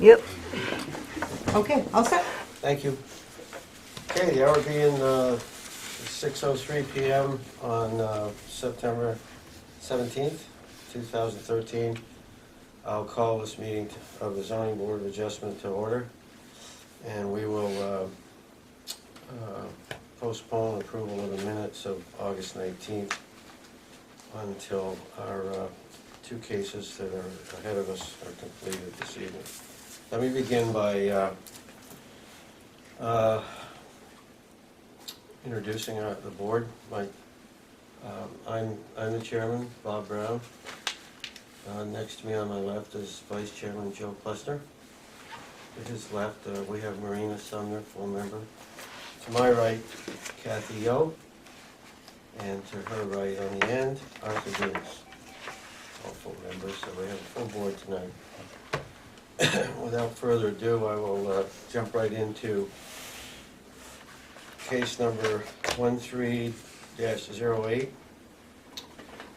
Yep. Okay, all set? Thank you. Okay, the hour being 6:03 PM on September 17th, 2013. I'll call this meeting of the Zoning Board of Adjustment to order, and we will postpone approval of the minutes of August 19th until our two cases that are ahead of us are completed this evening. Let me begin by introducing the board. I'm the chairman, Bob Brown. Next to me on my left is Vice Chairman Joe Plessner. To his left, we have Marina Sumner, full member. To my right, Kathy Yo. And to her right on the end, Arthur Venus. All full members, so we have a full board tonight. Without further ado, I will jump right into case number 13-08,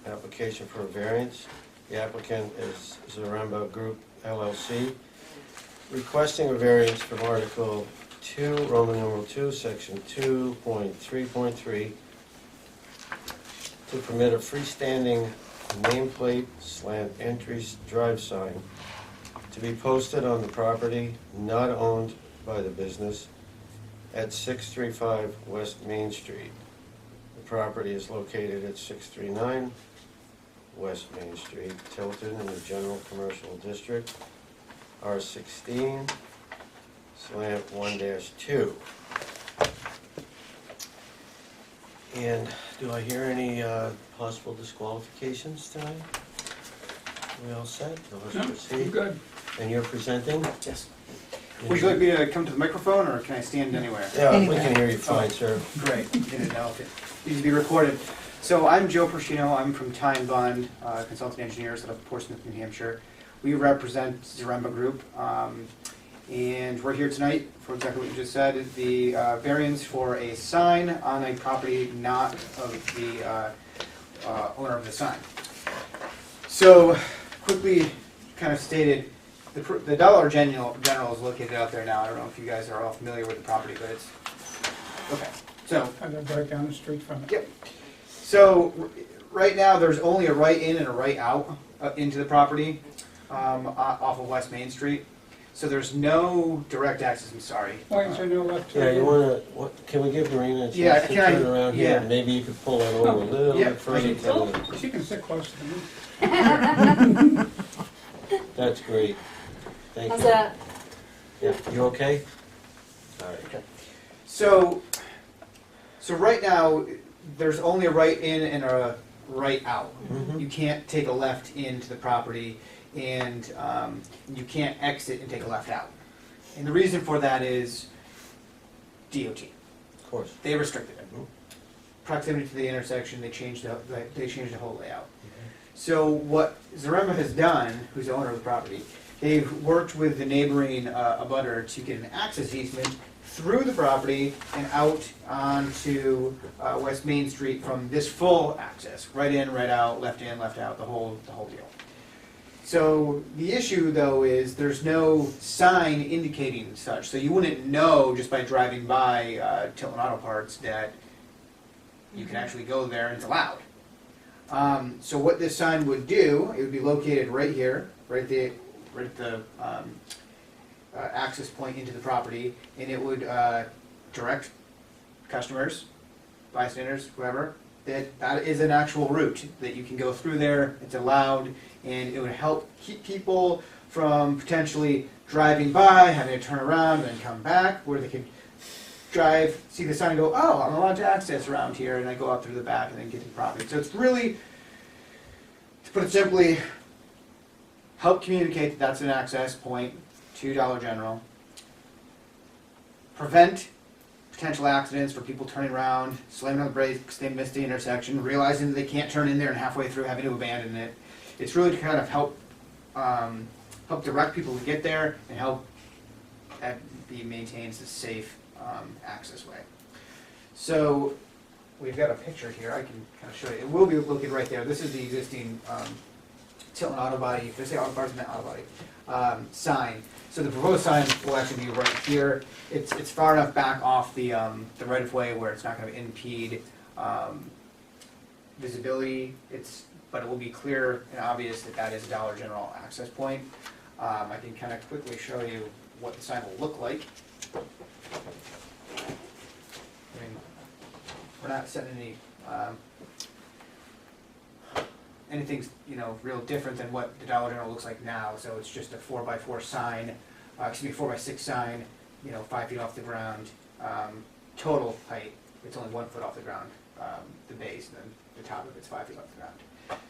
application for a variance. The applicant is Zaremba Group LLC, requesting a variance from Article 2, Roman numeral 2, Section 2.3.3, to permit a freestanding nameplate slant entry drive sign to be posted on the property not owned by the business at 635 West Main Street. The property is located at 639 West Main Street, Tilton, in the General Commercial District, R16, slant 1-2. And do I hear any possible disqualifications tonight? We all set? So let's proceed. Good. And you're presenting? Yes. Would you like me to come to the microphone, or can I stand anywhere? Yeah, we Anywhere. can hear you fine, sir. Great. Didn't know if it needs to be recorded. So I'm Joe Persino. I'm from Ty & Bond Consulting Engineers out of Portsmouth, New Hampshire. We represent Zaremba Group, and we're here tonight for exactly what you just said, the variance for a sign on a property not of the owner of the sign. So, quickly kind of stated, the Dollar General is located out there now. I don't know if you guys are all familiar with the property, but it's, okay. So, I live right down the street from it. yep. So, right now, there's only a right in and a right out into the property off of West Main Street. So there's no direct access, I'm sorry. Why is there no left turn? Yeah, you wanna, can we give Marina a Yeah, chance to can I- turn around here? yeah. Maybe you could pull that over a little Yeah, bit further. I can- She can sit close to me. That's great. Thank How's you. that? Yeah, you okay? All right. Okay. So right now, there's only a right in and a right out. Mhm. You can't take a left into the property, and you can't exit and take a left out. And the reason for that is DOT. Of course. They restricted it. Mhm. Proximity to the intersection, they changed the whole layout. So what Zaremba has done, who's the owner of the property, they've worked with the neighboring abutter to get an access easement through the property and out onto West Main Street from this full access, right in, right out, left in, left out, the whole deal. So the issue though is there's no sign indicating such, so you wouldn't know just by driving by Tilton Auto Parts that you can actually go there and it's allowed. So what this sign would do, it would be located right here, right at the access point into the property, and it would direct customers, bystanders, whoever, that is an actual route that you can go through there. It's allowed, and it would help keep people from potentially driving by, having to turn around and come back, where they could drive, see the sign and go, oh, I'm allowed to access around here, and I go out through the back and then get to the property. So it's really, to put it simply, help communicate that that's an access point to Dollar General, prevent potential accidents for people turning around, slamming on the brakes, they missed the intersection, realizing that they can't turn in there and halfway through having to abandon it. It's really to kind of help direct people to get there and help that be maintained as a safe access way. So we've got a picture here. I can kind of show you. It will be located right there. This is the existing Tilton Auto Body, did I say Auto Body, I meant Auto Body, sign. So the proposed sign will actually be right here. It's far enough back off the right of way where it's not gonna impede, visibility. But it will be clear and obvious that that is a Dollar General access point. I can kind of quickly show you what the sign will look like. I mean, we're not setting any, anything, real different than what the Dollar General looks like now. So it's just a 4x4 sign, 4x6 sign, 5 feet off the ground. Total height, it's only 1 foot off the ground, the base, and then the top of it's 5 feet off the ground.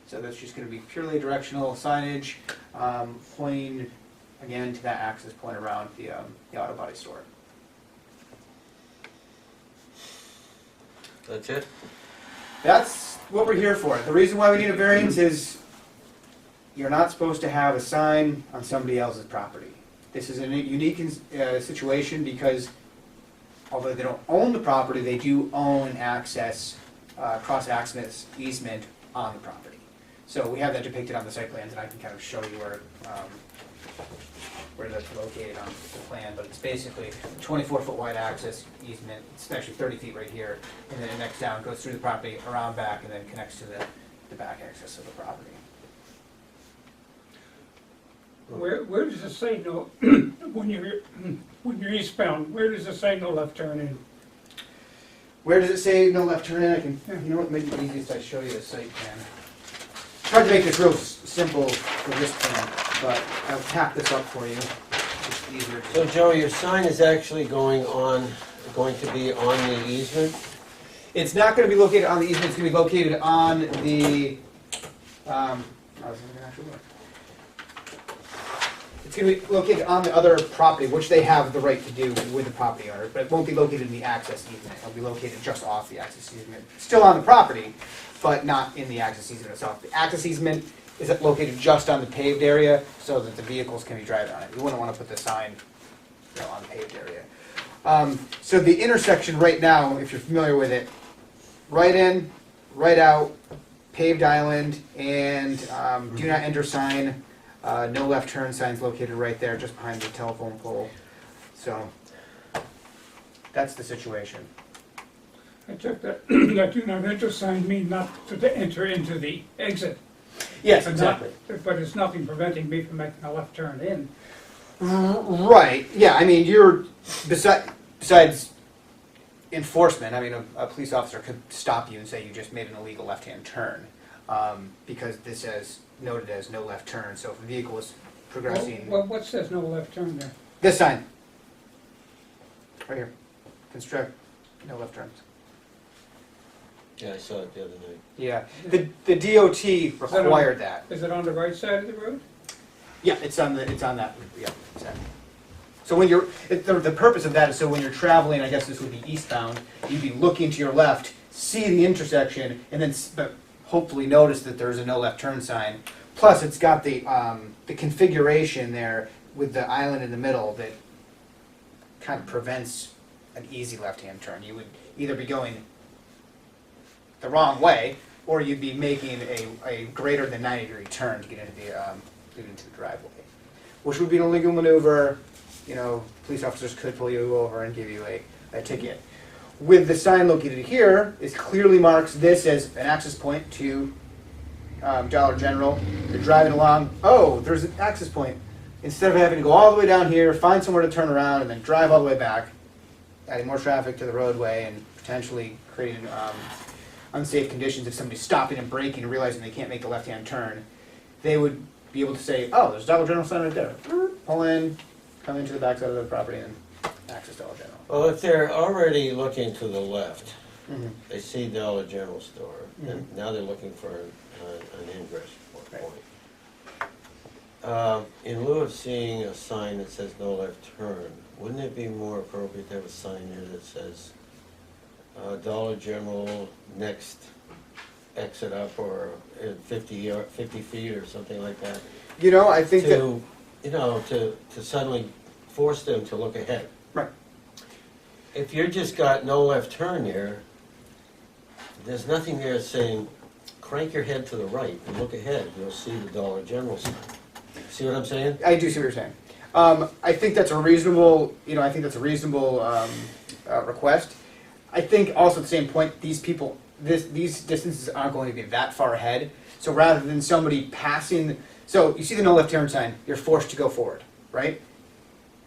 So that's just going to be purely directional signage, pointing again to that access point around the auto body store. That's it? That's what we're here for. The reason why we need a variance is you're not supposed to have a sign on somebody else's property. This is a unique situation because although they don't own the property, they do own access, cross-access easement on the property. So we have that depicted on the site plans, and I can kind of show you where that's located on the plan, but it's basically 24-foot wide access easement. It's actually 30 feet right here, and then it next down, goes through the property, around back, and then connects to the back access of the property. Where does it say no, when you're eastbound, where does it say no left turn in? Where does it say no left turn in? I can, you know what, maybe the easiest I show you the site plan. Tried to make this real simple for this plan, but I'll tap this up for you. It's easier to. So Joe, your sign is actually going to be on the easement? It's not going to be located on the easement. It's going to be located on the. It's going to be located on the other property, which they have the right to do with the property owner, but it won't be located in the access easement. It'll be located just off the access easement, still on the property, but not in the access easement itself. The access easement is located just on the paved area, so that the vehicles can be driving on it. You wouldn't want to put the sign, on the paved area. So the intersection right now, if you're familiar with it, right in, right out, paved island, and do not enter sign. No left turn signs located right there, just behind the telephone pole. So that's the situation. I took that, that do not enter sign mean not to enter into the exit. Yes, But exactly. But it's nothing preventing me from making a left turn in. Right. Yeah. I mean, you're besides enforcement. I mean, a police officer could stop you and say you just made an illegal left-hand turn because this is noted as no left turn. So if a vehicle is progressing, What says no left turn there? this sign right here, construct no left turns. Yeah, I saw it the other night. Yeah. The DOT required that. Is it on the right side of the road? Yeah, it's on that, yeah, exactly. So when the purpose of that is so when you're traveling, I guess this would be eastbound, you'd be looking to your left, see the intersection, and then hopefully notice that there's a no left turn sign. Plus, it's got the configuration there with the island in the middle that kind of prevents an easy left-hand turn. You would either be going the wrong way, or you'd be making a greater than 90-degree turn to get into the driveway, which would be an illegal maneuver. Police officers could pull you over and give you a ticket. With the sign located here, it clearly marks this as an access point to Dollar General. You're driving along, oh, there's an access point. Instead of having to go all the way down here, find somewhere to turn around, and then drive all the way back, adding more traffic to the roadway and potentially creating unsafe conditions if somebody's stopping and braking and realizing they can't make the left-hand turn, they would be able to say, oh, there's a Dollar General sign right there. Pull in, come into the backside of the property, and access Dollar General. Well, if they're already looking to the left, Mm-hmm. they see Dollar General store, and now they're looking for an ingress point. In lieu of seeing a sign that says no left turn, wouldn't it be more appropriate to have a sign there that says Dollar General next exit up, or 50 feet or something like that? I think that... To suddenly force them to look ahead. Right. If you're just got no left turn there, there's nothing there saying crank your head to the right and look ahead, you'll see the Dollar General sign. See what I'm saying? I do see what you're saying. I think that's a reasonable, request. I think also at the same point, these distances aren't going to be that far ahead. So rather than somebody passing, so you see the no left turn sign, you're forced to go forward, right?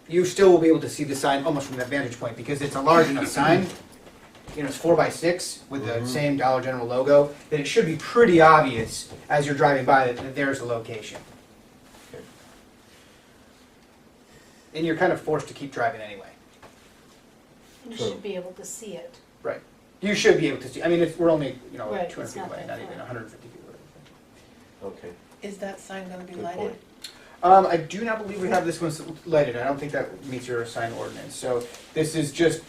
You still will be able to see the sign almost from that vantage point because it's a large enough sign. It's 4x6 with the same Dollar General logo, that it should be pretty obvious as you're driving by that there's the location. Okay. And you're kind of forced to keep driving anyway. You Sure. should be able to see it. Right. You should be able to see. I mean, we're only, Right, 200 it's feet not away, that not even far. 150 feet away. Okay, Is that sign gonna be good lighted? point. I do not believe we have this one lighted. I don't think that meets your sign ordinance. So this is just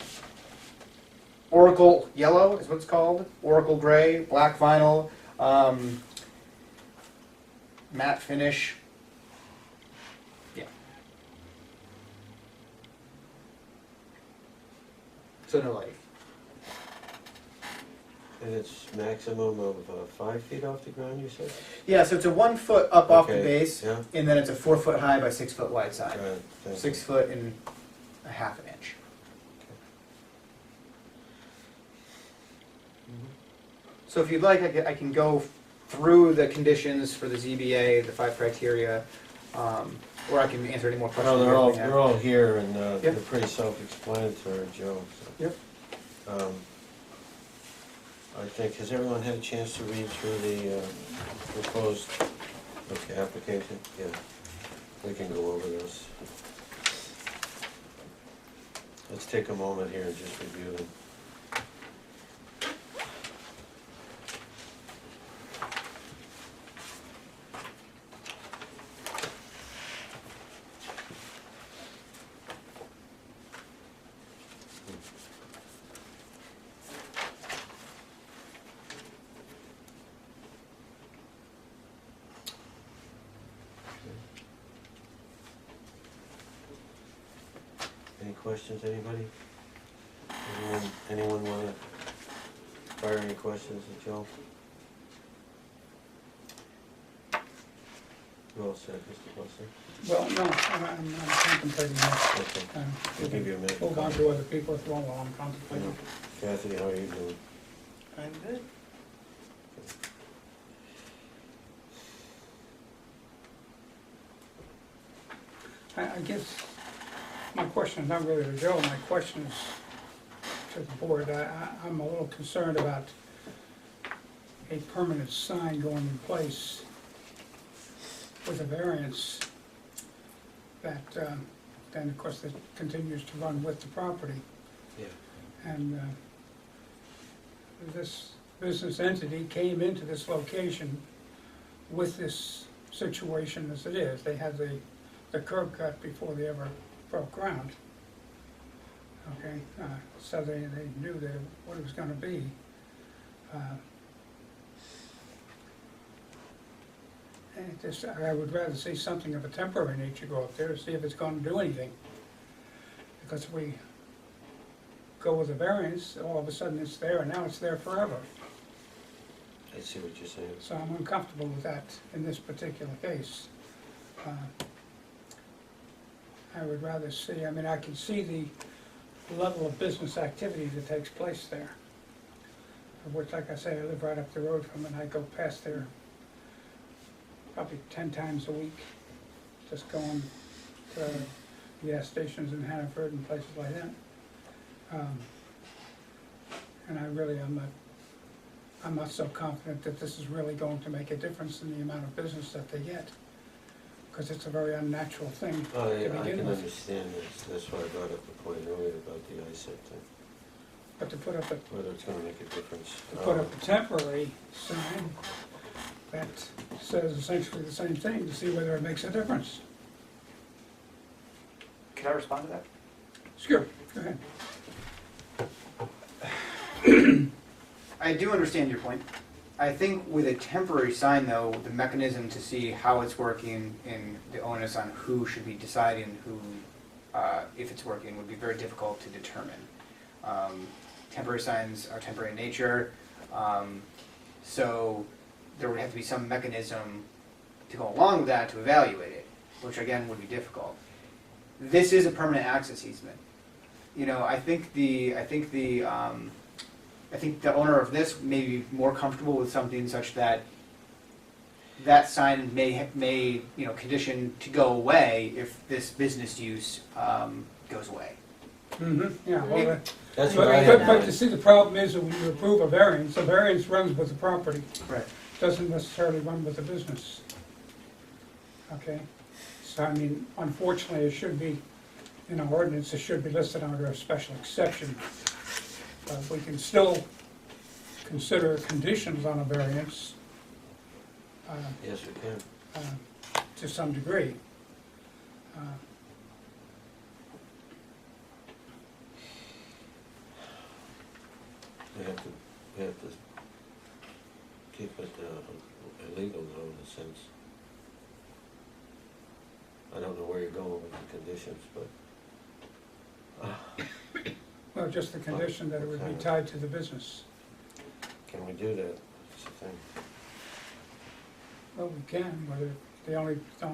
Oracle yellow is what it's called. Oracle gray, black vinyl, matte finish. Yeah. So no lighting. And it's maximum of 5 feet off the ground, you said? Yeah, so it's a 1 foot up off the Okay, base, yeah. and then it's a 4 foot high by 6 foot wide sign. Got it, thank you. 6 foot and a half an inch. So if you'd like, I can go through the conditions for the ZBA, the 5 criteria, or I can answer any more questions. Well, you guys may have. they're all here, and Yep. they're pretty self-explanatory, Joe. So. Yep. I think, has everyone had a chance to read through the proposed application? Yeah, we can go over this. Let's take a moment here and just review them. Any questions, anybody? Anyone want to fire any questions at Joe? You all set, Mr. Buster? Well, no, I'm contemplating that. Okay, we'll give you a minute. Move on to other people as well while I'm contemplating. Kathy, how are you doing? I'm good. I guess my question is not really to Joe, my question is to the board. I'm a little concerned about a permanent sign going in place with a variance that, then of course it continues to run with the property. Yeah. And this business entity came into this location with this situation as it is. They had the curb cut before they ever broke ground. Okay, so they knew what it was gonna be. And just, I would rather see something of a temporary nature go up there to see if it's gonna do anything. Because if we go with a variance, all of a sudden it's there and now it's there forever. I see what you're saying. So I'm uncomfortable with that in this particular case. I would rather see, I mean, I can see the level of business activity that takes place there. Of which, like I say, I live right up the road from it, and I go past there probably 10 times a week, just going to gas stations in Hannaford and places like that. And I'm not so confident that this is really going to make a difference in the amount of business that they get, because it's a very unnatural thing Oh, to yeah, I begin can with. understand this, that's why I brought up the point earlier about the ISIP thing, But to put up whether it's gonna make a difference. a temporary sign that says essentially the same thing, to see whether it makes a difference. Can I respond to that? Sure, go ahead. I do understand your point. I think with a temporary sign, though, the mechanism to see how it's working and the onus on who should be deciding who, if it's working, would be very difficult to determine. Temporary signs are temporary in nature, so there would have to be some mechanism to go along with that to evaluate it, which again would be difficult. This is a permanent access easement. You know, I think the owner of this may be more comfortable with something such that that sign may condition to go away if this business use goes away. Yeah, well, That's But- what I but had. you see, the problem is that when you approve a variance, the variance runs with the property, Right. doesn't necessarily run with the business. Okay? So, I mean, unfortunately, it should be, in our ordinance, it should be listed under a special exception. But we can still consider conditions on a variance Yes, we can. to some degree. We have to keep it illegal though, in a sense. I don't know where you're going with the conditions, but Well, just the condition that it would be tied to the business. can we do that? That's the thing. Well, we can, whether the only I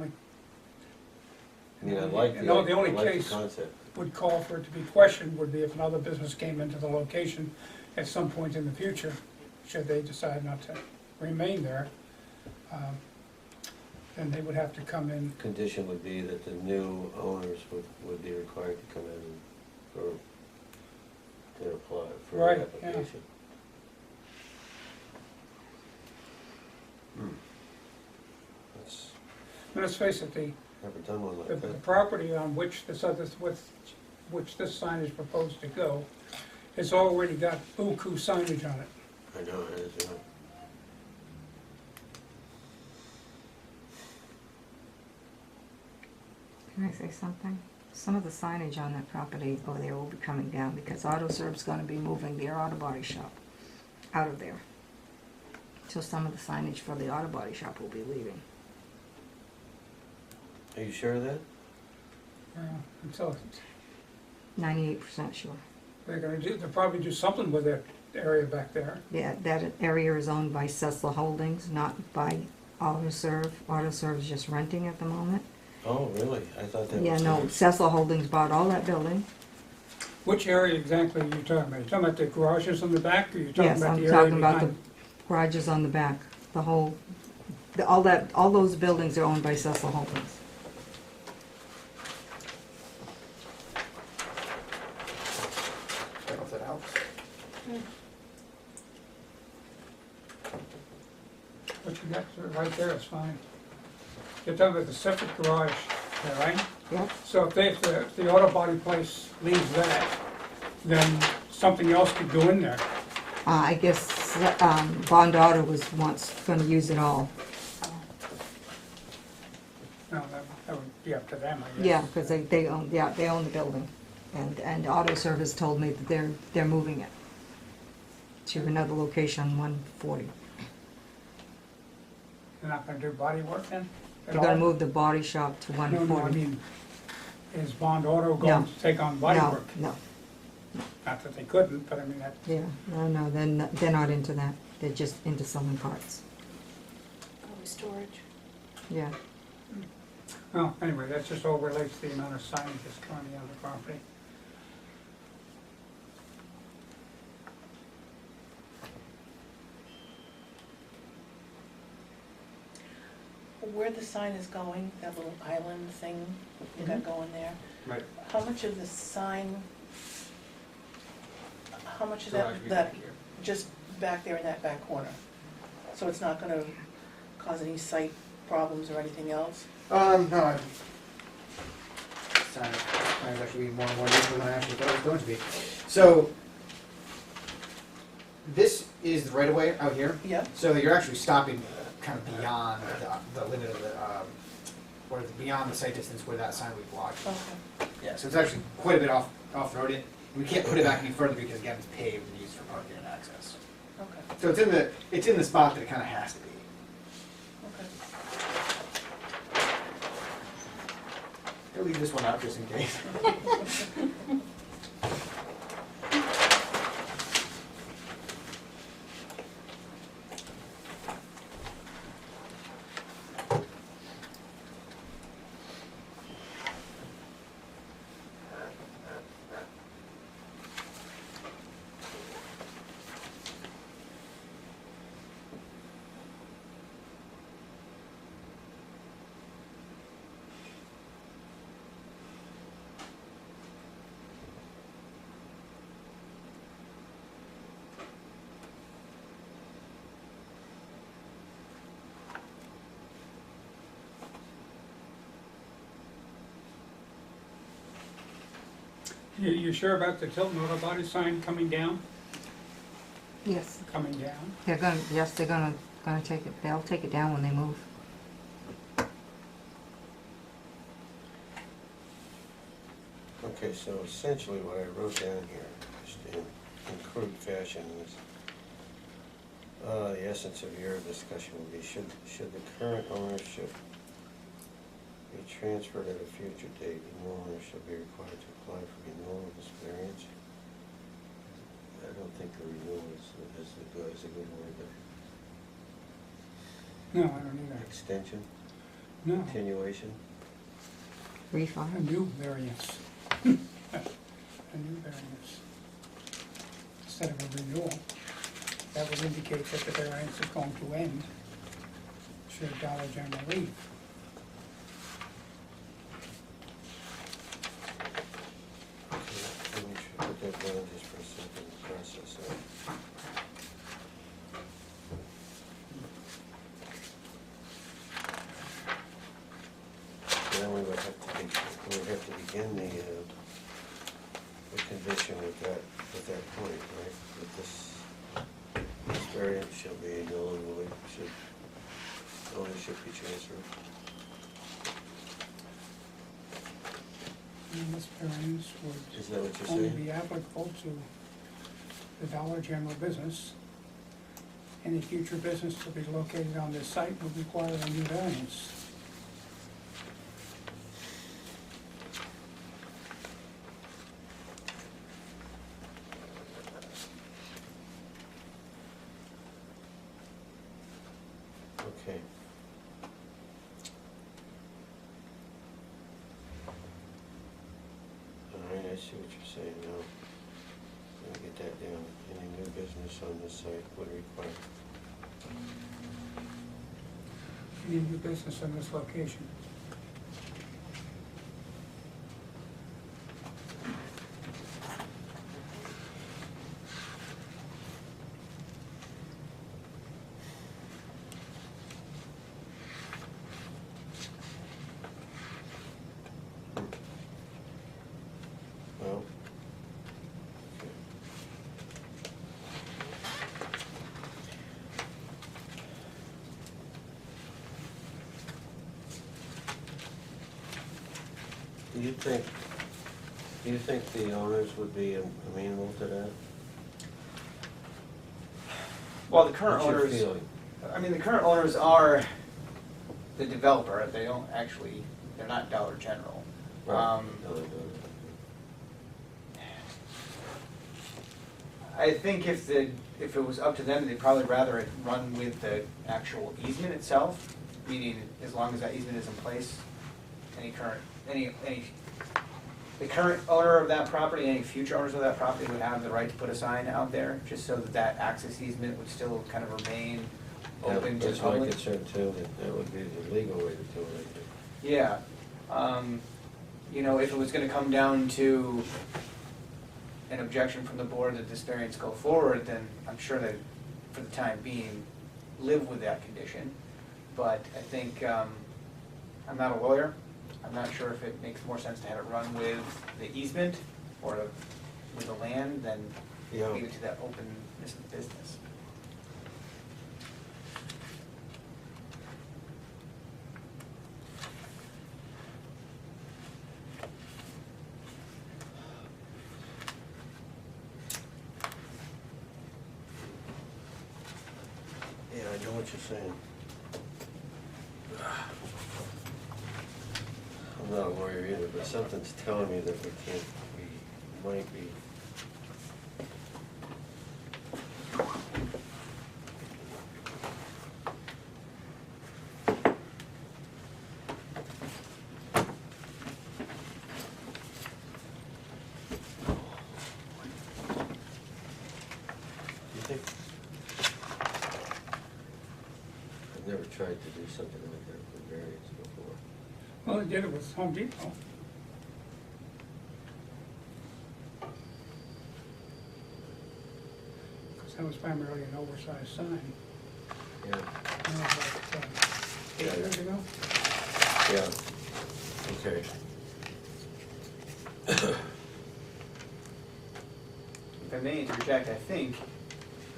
mean, I like No, the the only I like case- the concept. would call for it to be questioned would be if another business came into the location at some point in the future, should they decide not to remain there, then they would have to come in. Condition would be that the new owners would be required to come in to apply for Right, the yeah. application. That's, And let's face it, never done one like the that. property on which this sign is proposed to go has already got buku signage on it. I know it is, yeah. Can I say something? Some of the signage on that property over there will be coming down because AutoServe's gonna be moving their auto body shop out of there. So some of the signage for the auto body shop will be leaving. Are you sure of that? Until 98% sure. they'll probably do something with that area back there. Yeah, that area is owned by Cecil Holdings, not by AutoServe. AutoServe is just renting at the moment. Oh, really? I thought that was. Yeah, no, Cecil Holdings bought all that building. Which area exactly are you talking about? You talking about the garages on the back, or you talking Yes, about I'm the area talking about the behind? garages on the back. The whole, all those buildings are owned by Cecil Holdings. I don't know if that helps. What you got right there is fine. You're talking about the separate garage, there, right? Yep. So if the auto body place leaves that, then something else could go in there. I guess Bond Auto was once gonna use it all. No, that would be up to them, I guess. Yeah, because they own the building. And Auto Service told me that they're moving it to another location on 140. They're not gonna do body work then? at They're gonna all? move the body shop to No, 140. no, I mean, is Bond Auto going No. to take on body No, work? no, Not that they couldn't, but I mean, that, yeah, no, they're not into that. They're just into selling parts. Probably storage. Yeah. well, anyway, that just all relates to the amount of signage that's currently on the property. Where the sign is going, that little island thing you got going there, Right. how much of the sign, how much of So that, actually that, back here. just back there in that back corner? So it's not gonna cause any sight problems or anything else? No, sign is actually more and more useful than I actually thought it was going to be. So, this is the right of way out here. Yeah, So you're actually stopping kind of beyond the limit of the, or beyond the sight distance where that sign would be blocked. okay, Yeah, so it's actually quite a bit off the road. We can't put it back any further because again, it's paved and used for parking and access. okay, So it's in the spot that it kind of has to be. okay. I'll leave this one out just in case. You sure about the Tilton Auto Body sign coming down? Yes, Coming down? they're gonna take it, they'll take it down when they move. Okay, so essentially what I wrote down here, just in crude fashion, is the essence of your discussion would be, should the current ownership be transferred at a future date, the new owner should be required to apply for renewal of this variance? I don't think the renewal is a good word, but No, I don't either. extension, No, continuation? a Refund. new variance. A new variance. Instead of a renewal. That would indicate that the variance is going to end should Dollar General leave. Okay, let me put that down just for a second, process that. Then we would have to begin the condition with that point, right? That this variance shall be null and void, should ownership be transferred. And this variance Is that what would you're only saying? be applicable to the Dollar General business. Any future business to be located on this site would require a new variance. Okay. All right, I see what you're saying now. Let me get that down. Any new business on this site would require. Any new business in this location. Well, okay. Do you think the owners would be amenable to that? Well, the current What's your owners, feeling? I mean, the current owners are the developer, they don't actually, they're not Dollar General. Right. No, they don't. I think if it was up to them, they'd probably rather it run with the actual easement itself, meaning as long as that easement is in place, the current owner of that property, any future owners of that property would have the right to put a sign out there, just so that that access easement would still kind of remain open to the That's my public. concern too, that would be the legal way to do it, I think. Yeah, you know, if it was gonna come down to an objection from the board that this variance go forward, then I'm sure that, for the time being, live with that condition. But I think, I'm not a lawyer, I'm not sure if it makes more sense to have it run with the easement or with the land than Yeah. leave it to that openness of business. Yeah, I know what you're saying. I'm not a lawyer either, but something's telling me that we might be. You think? I've never tried to do something like that with variance before. Well, they did it with Home Depot. Because that was primarily an oversized sign. Yeah, That was like, 8 Yeah. years ago. yeah, okay. I may interject, I think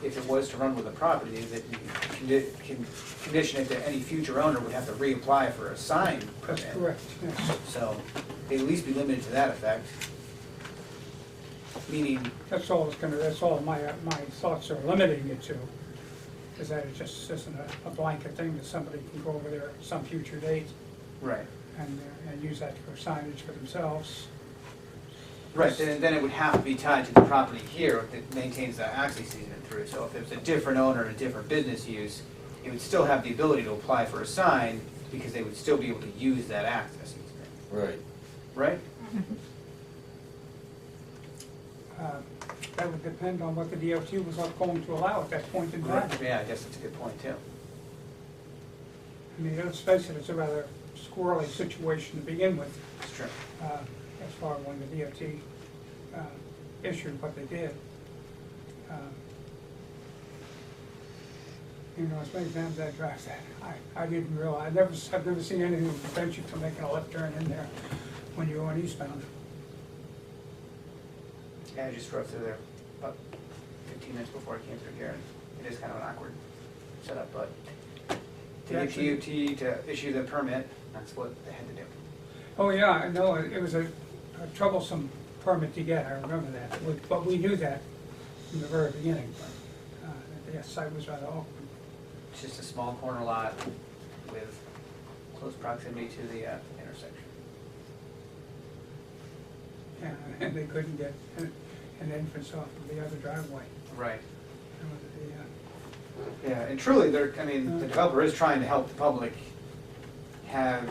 if it was to run with the property, that you can condition it that any future owner would have to reapply for a sign That's permit. correct, yes. So they'd at least be limited to that effect. Meaning, That's all that's all my thoughts are limiting it to, is that it just isn't a blanket thing that somebody can go over there at some future date right. and use that for signage for themselves. Right, then it would have to be tied to the property here that maintains the access easement through. So if it was a different owner, a different business use, it would still have the ability to apply for a sign because they would still be able to use that access easement, Right. right? That would depend on what the DOT was going to allow at that point in time. Yeah, I guess that's a good point too. I mean, let's face it, it's a rather squirrely situation to begin with, That's true. as far as when the DOT issued what they did. You know, as many times I drive that, I didn't realize, I've never seen anything to prevent you from making a left turn in there when you're going eastbound. Yeah, I just drove through there about 15 minutes before I came through here, and it is kind of an awkward setup, but to get DOT to issue the permit, that's what they had to do. Oh, yeah, I know, it was a troublesome permit to get, I remember that, but we knew that from the very beginning. The site was rather awkward. It's just a small corner lot with close proximity to the intersection. Yeah, and they couldn't get an entrance off of the other driveway. Right. You know, Yeah, and truly, the developer is trying to help the public have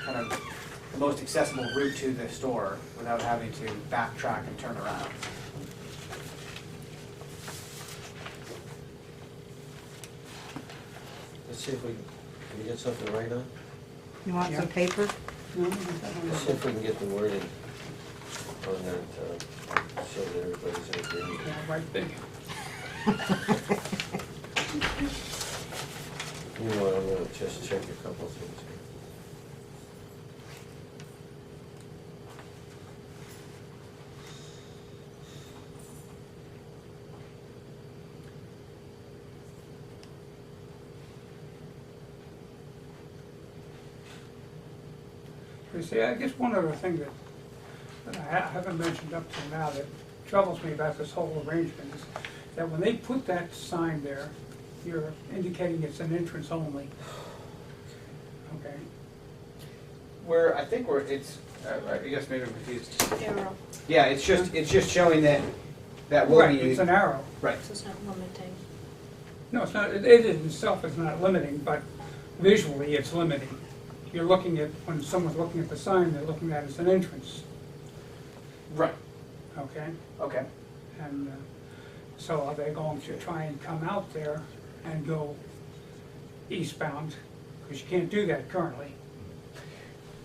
kind of the most accessible route to the store without having to backtrack and turn around. Let's see if we can get something to write on. You want some Yeah. paper? Let's see if we can get the wording on that, so that everybody's in agreement. Yeah, right big. You know what, I'm gonna just check a couple of things here. You see, I guess one other thing that I haven't mentioned up till now that troubles me about this whole arrangement is that when they put that sign there, you're indicating it's an entrance only. Okay? I think I guess maybe I'm confused. Arrow, Yeah, it's just showing that will Right, be. it's an arrow. Right. so it's not limiting. No, it's not, it in itself is not limiting, but visually it's limiting. You're looking at, when someone's looking at the sign, they're looking at it as an entrance, Right. okay? Okay. And so are they going to try and come out there and go eastbound? Because you can't do that currently.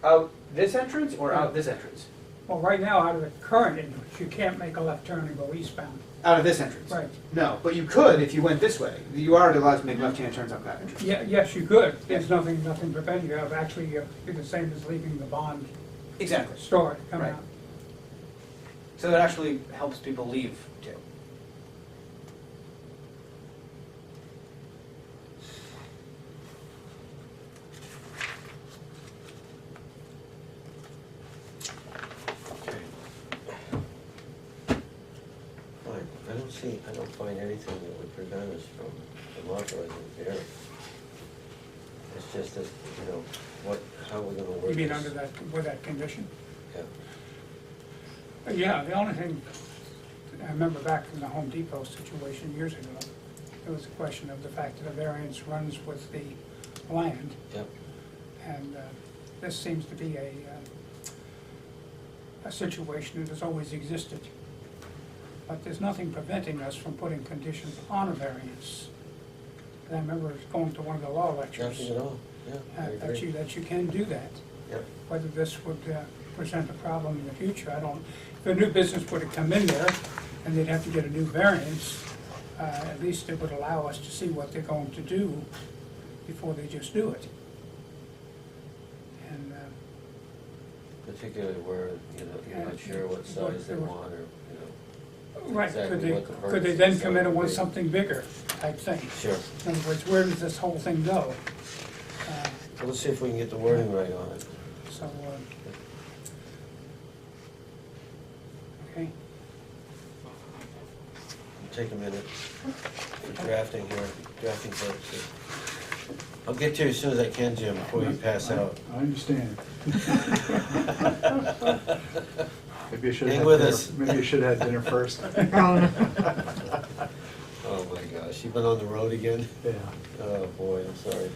Out this entrance or out this entrance? Well, right now, out of the current entrance, you can't make a left turn and go eastbound. Out of this entrance? Right. No, but you could if you went this way. You are allowed to make left-hand turns out that entrance. Yeah, yes, you could. There's nothing preventing you of actually, you're the same as leaving the bond Exactly. store to come Right. out. So that actually helps people leave too. Okay. Fine, I don't find anything that would prevent us from authorizing the variance. It's just that, how we're gonna work this. You mean under that, with that condition? Yeah. Yeah, the only thing, I remember back from the Home Depot situation years ago, it was a question of the fact that a variance runs with the land, Yep. and this seems to be a situation that has always existed. But there's nothing preventing us from putting conditions on a variance. And I remember going to one of the law lectures, Nothing at all, yeah, I agree. that you can do that. Yep. Whether this would present a problem in the future, I don't, if a new business were to come in there and they'd have to get a new variance, at least it would allow us to see what they're going to do before they just do it. And, Particularly where, you're not sure what size they want, or, Right, exactly what the purpose could they of then the come in sign and would want be. something bigger type thing? Sure. In other words, where does this whole thing go? Well, let's see if we can get the wording right on it. So, okay, Take a minute for drafting here, drafting purposes. I'll get to you as soon as I can, Jim, before you pass out. I understand. Maybe you should Hang have with dinner. us. Maybe you should have had dinner first. Oh, no. Oh my gosh, you been on the road again? Yeah. Oh boy, I'm sorry.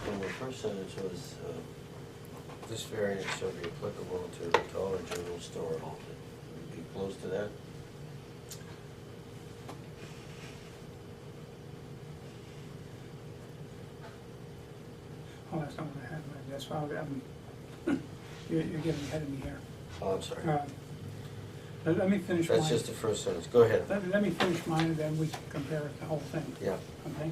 So my first sentence was, this variance shall be applicable to the Dollar General store only. Would you be close to that? oh, that's not what I had, but that's why you're getting ahead of me here. Oh, I'm sorry. Let me finish mine. That's just the first sentence. Go ahead. Let me finish mine, and then we can compare it, the whole thing, Yeah. okay?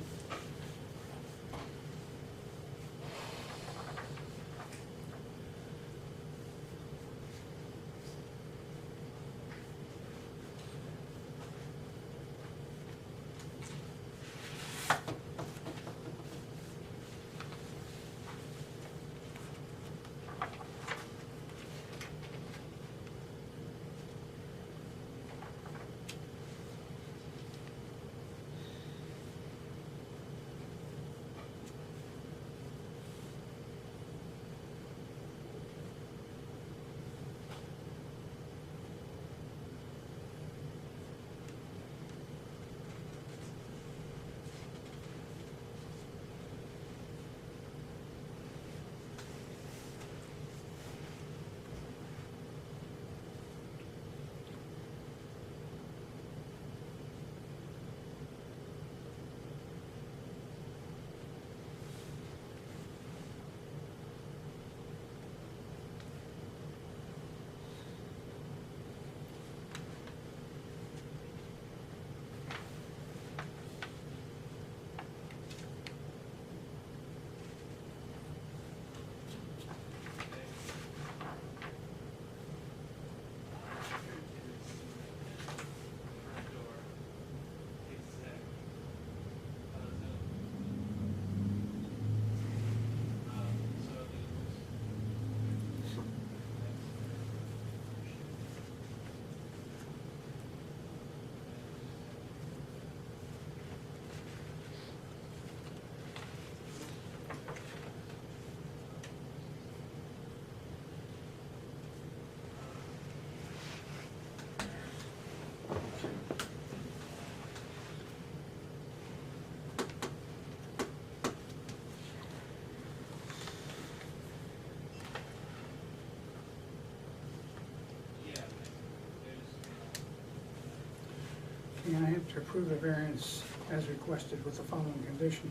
And I have to approve the variance as requested with the following condition.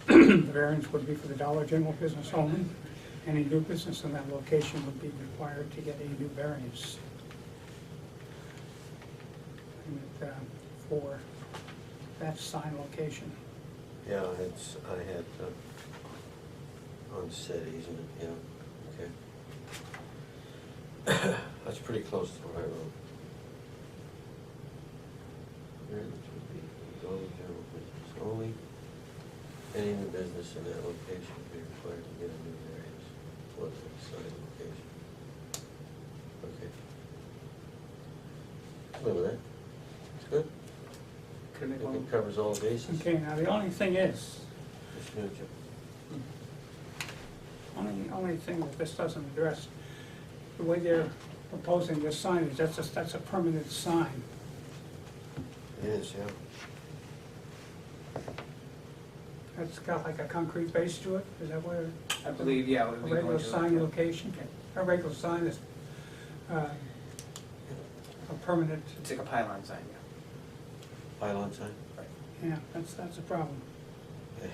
The variance would be for the Dollar General business only. Any new business in that location would be required to get a new variance. And for that sign location. Yeah, I had, on city, isn't it? Yeah, okay. That's pretty close to what I wrote. Variance would be Dollar General business only. Any new business in that location would be required to get a new variance for the sign location. Okay. Live with that. It's good. I think it covers all bases. Okay, now the only thing is, Just a minute, Jim. only thing that this doesn't address, the way they're proposing this signage, that's a permanent sign. It is, yeah. It's got like a concrete base to it, is that where, I believe, yeah. a regular sign location? A regular sign is a permanent, It's like a pylon sign, yeah. Pylon sign? yeah, that's a problem. Yeah.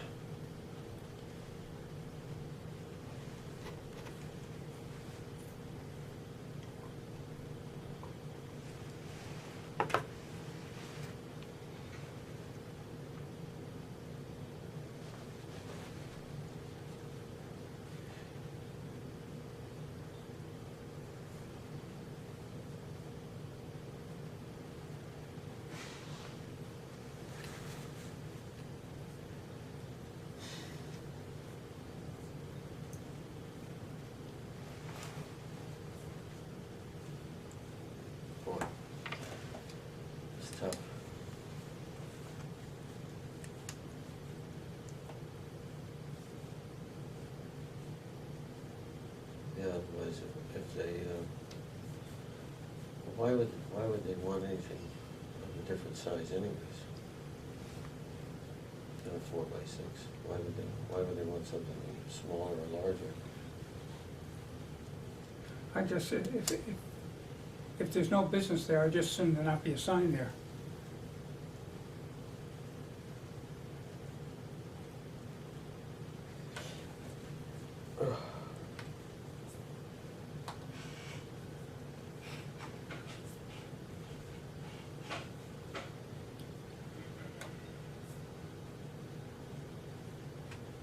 Boy, it's tough. Yeah, otherwise, if they, why would they want anything of a different size anyways? Than a 4x6, why would they want something smaller or larger? I just, if there's no business there, I just assume there not be a sign there.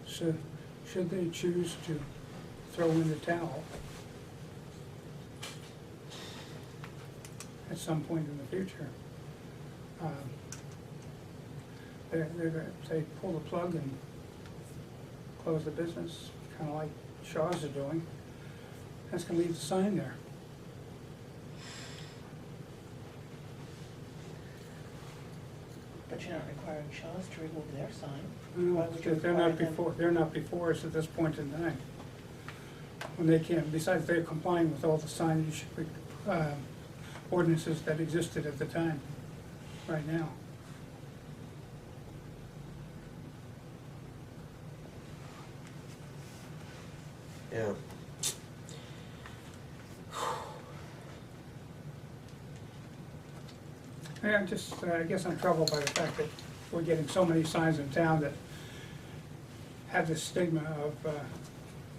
So, should they choose to throw in the towel at some point in the future, they're gonna, say, pull the plug and close the business, kinda like Shaw's are doing, that's gonna leave the sign there. But you're not requiring Shaw's to remove their sign. No, Why would you they're require not them? before, they're not before us at this point in time. When they can't, besides they're complying with all the signage, ordinances that existed at the time, right now. Yeah. Yeah, I'm just, I guess I'm troubled by the fact that we're getting so many signs in town that have this stigma of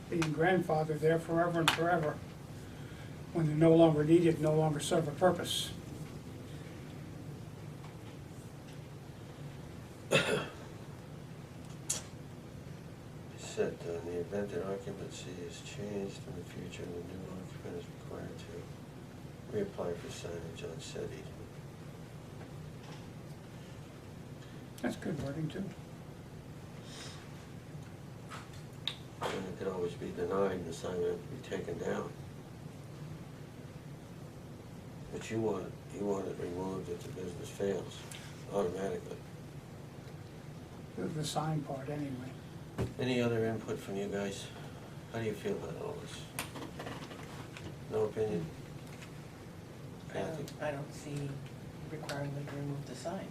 being grandfathered there forever and forever, when they're no longer needed, no longer serve a purpose. Said, in the event that occupancy is changed in the future, the new occupant is required to reapply for signage on said easement. That's good wording too. And it could always be denied, and the sign would have to be taken down. But you want it removed if the business fails, automatically. The sign part anyway. Any other input from you guys? How do you feel about all this? No opinion? Kathy? I don't see requiring them to remove the sign.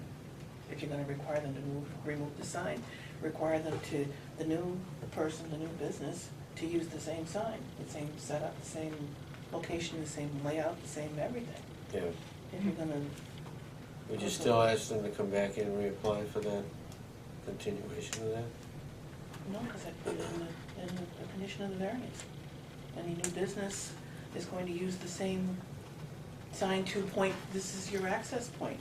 If you're gonna require them to remove the sign, require them to, the new person, the new business, to use the same sign, the same setup, the same location, the same layout, the same everything. Yeah. If you're gonna, Would you still ask them to come back in and reapply for that continuation of that? no, because I put it in the condition of the variance. Any new business is going to use the same sign to point, this is your access point.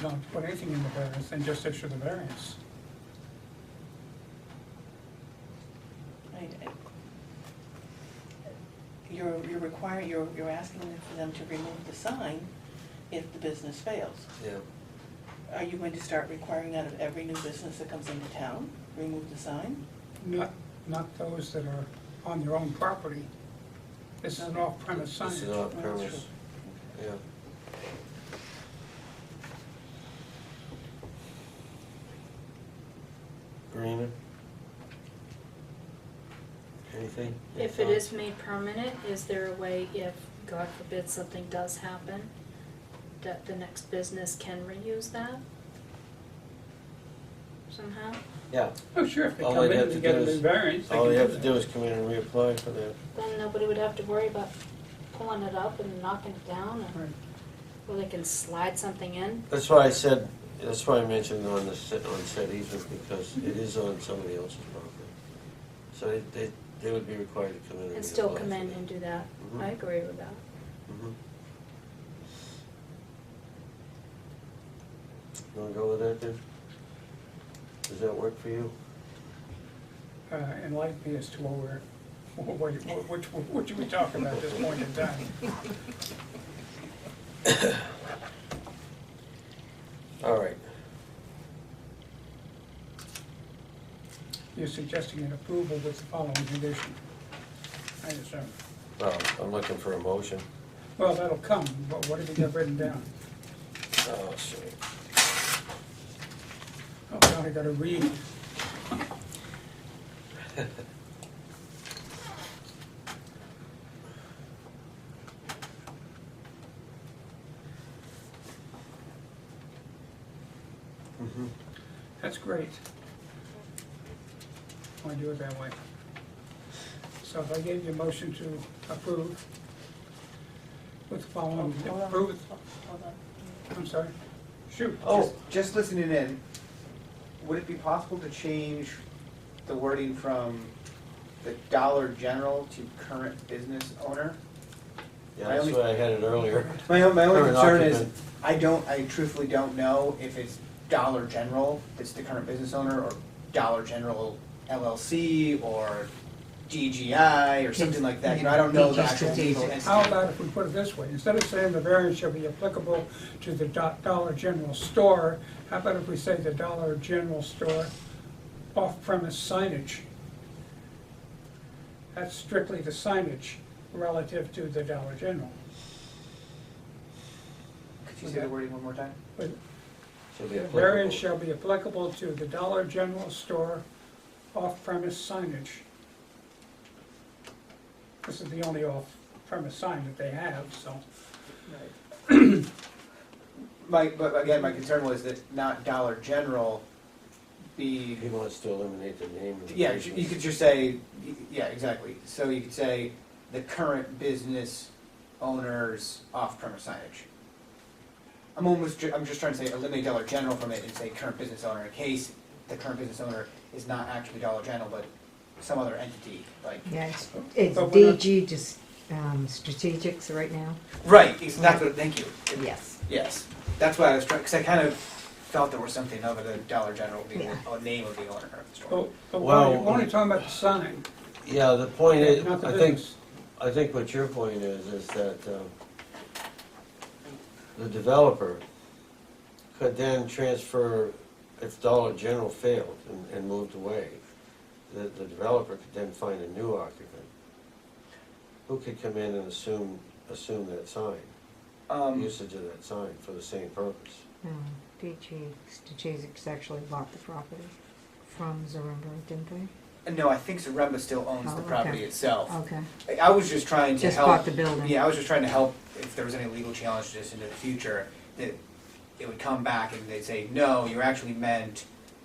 Don't put anything in the variance, then just issue the variance. You're requiring, you're asking for them to remove the sign if the business fails. Yeah. Are you going to start requiring that of every new business that comes into town, remove the sign? Not those that are on their own property. This is an off-premise sign. This is Oh, off that's premise, true. yeah. Karina? Anything? Any If it thoughts? is made permanent, is there a way, if, God forbid, something does happen, that the next business can reuse that? Somehow? Yeah, Oh, sure, if they All come they'd in have and to get do a new is- variance, they all can they do have to do that. is come in and reapply for that. Then nobody would have to worry about pulling it up and knocking it down, and, Right. or they can slide something in. That's why I said, that's why I mentioned on on said easement, because it is on somebody else's property. So they would be required to come in and. And still reapply come for in that. and do that. Mhm. I agree with that. Mhm. You wanna go with that then? Does that work for you? Enlighten me as to what which are we talking about at this point in time? All right. You're suggesting an approval with the following condition, I assume. Well, I'm looking for a motion. Well, that'll come, but what have you got written down? Oh, shit. Oh, now I gotta read. Mhm. That's great. I want to do it that way. So if I gave you a motion to approve with the following, Hold on. approve, Hold on. I'm sorry, shoot. Oh, just listening in, would it be possible to change the wording from the Dollar General to current business owner? Yeah, I that's only- why I had it earlier. My only Current concern is, occupant. I truthfully don't know if it's Dollar General that's the current business owner, or Dollar General LLC, or DGI, or something like that, you know, I don't know the actual legal entity. How about if we put it this way, instead of saying the variance shall be applicable to the Dollar General store, how about if we say the Dollar General store off-premise signage? That's strictly the signage relative to the Dollar General. Could you say the wording one more time? But Should be the variance applicable. shall be applicable to the Dollar General store off-premise signage. This is the only off-premise sign that they have, so. But again, my concern was that not Dollar General be, He wants to eliminate the name of the yeah, business. you could just say, yeah, exactly. So you could say the current business owner's off-premise signage. I'm just trying to say eliminate Dollar General from it and say current business owner, in case the current business owner is not actually Dollar General, but some other entity, like. Yeah, it's But we're not- DG, just strategics right now. Right, exactly, thank you. Yes. Yes, that's why I was trying, because I kind of felt there was something other than Dollar General being Yeah. a name of the owner of the store. But Well- we're only talking about the sign, Yeah, the point is, not the I think, business. I think what your point is that the developer could then transfer, if Dollar General failed and moved away, the developer could then find a new occupant who could come in and assume that sign, usage of that sign for the same purpose. DG Strategics actually bought the property from Zaremba, didn't they? No, I think Zaremba still owns the Oh, property okay. itself. Okay, I was just trying to just help. bought the building. Yeah, I was just trying to help if there was any legal challenge to this into the future, that it would come back and they'd say, no, you actually meant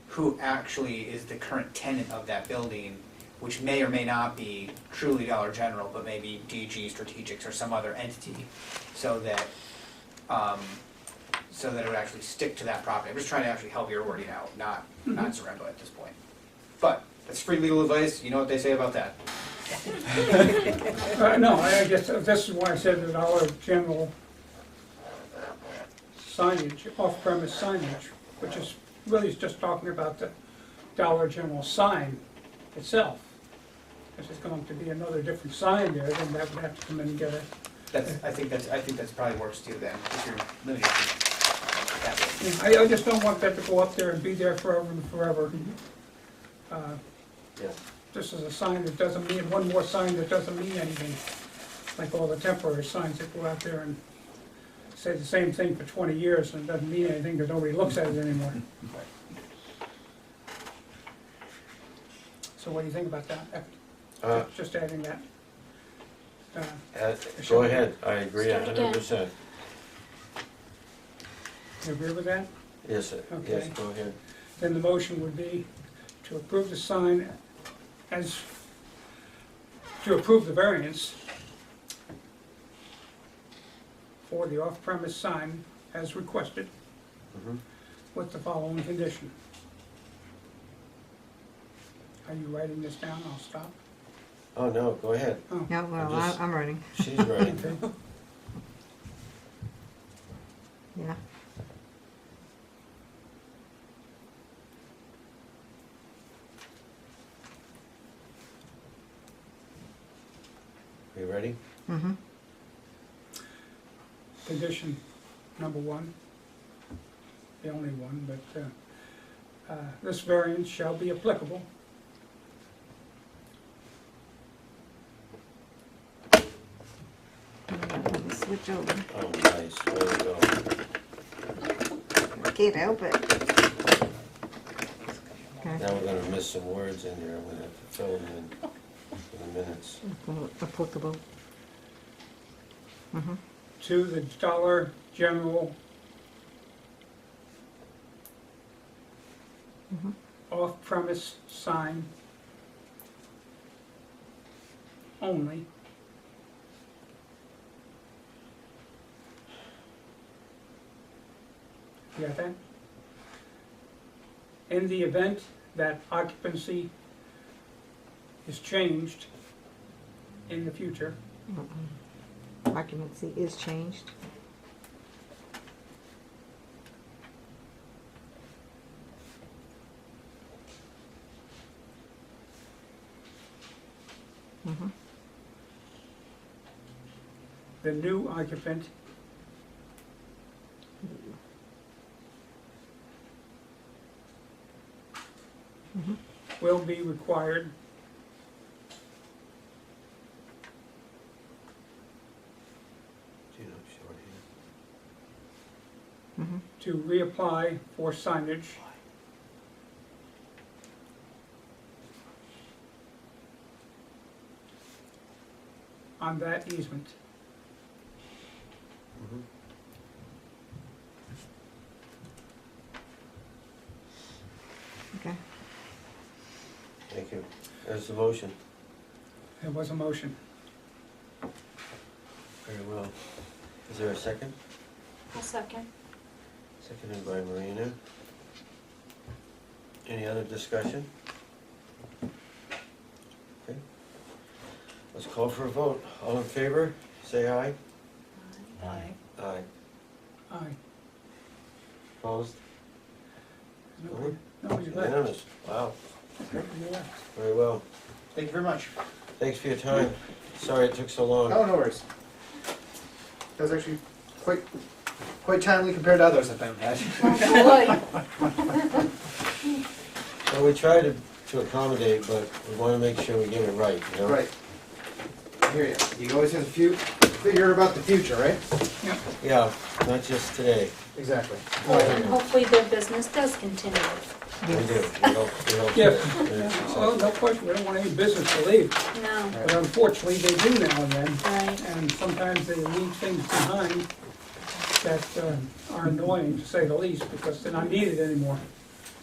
who actually is the current tenant of that building, which may or may not be truly Dollar General, but maybe DG Strategics or some other entity, so that it would actually stick to that property. I'm just trying to actually help your wording out, not Zaremba at this point. But that's free legal advice, you know what they say about that. No, I guess this is why I said the Dollar General signage, off-premise signage, which is really just talking about the Dollar General sign itself. If there's going to be another different sign there, then that would have to come in and get a, I think that's probably works too then, if you're limited to that way. I just don't want that to go up there and be there forever and forever. Yeah. This is a sign that doesn't mean, one more sign that doesn't mean anything, like all the temporary signs that go out there and say the same thing for 20 years and it doesn't mean anything because nobody looks at it anymore. So what do you think about that? Just adding that. Go ahead, I agree Start again. 100%. You agree with that? Yes, sir. Yes, Okay. go ahead. Then the motion would be to approve the sign as, to approve the variance for the off-premise sign as requested Mhm. with the following condition. Are you writing this down? I'll stop. Oh, no, go ahead. Oh, Yeah, well, just- I'm running. She's ready. okay. Yeah. You ready? Mm-hmm. Condition number one, the only one, but this variance shall be applicable Let me switch over. Oh, nice, there we go. I can't help it. Okay. Now we're gonna miss some words in here, I'm gonna have to fill them in for the minutes. Applicable. Mm-hmm. to the Dollar General Mm-hmm. off-premise sign only. You got that? In the event that occupancy is changed in the future, Occupancy is changed. Mm-hmm. the new occupant Mhm. will be required Do you know shorthand? Mm-hmm. to reapply for signage on that easement. Mhm. Okay. Thank you. There's the motion. There was a motion. Very well. Is there a second? I'll second. Seconded by Marina. Any other discussion? Okay. Let's call for a vote. All in favor, say aye. Aye. Aye. Aye. Opposed? No, no, you left. Unanimous. Wow, You left. very well. Thank you very much. Thanks for your time. Sorry it took so long. Oh, no worries. That was actually quite timely compared to others I've had. Well, we tried to accommodate, but we want to make sure we get it right, you know? Right. I hear you. You always have to figure about the future, right? Yeah, not just today. Exactly. Well, and hopefully their business does continue. We do. We hope Yeah. they're Well, successful. no question, we don't want any business to leave, No, but unfortunately, they do now and then. right. And sometimes they leave things behind that are annoying, to say the least, because they're not needed anymore.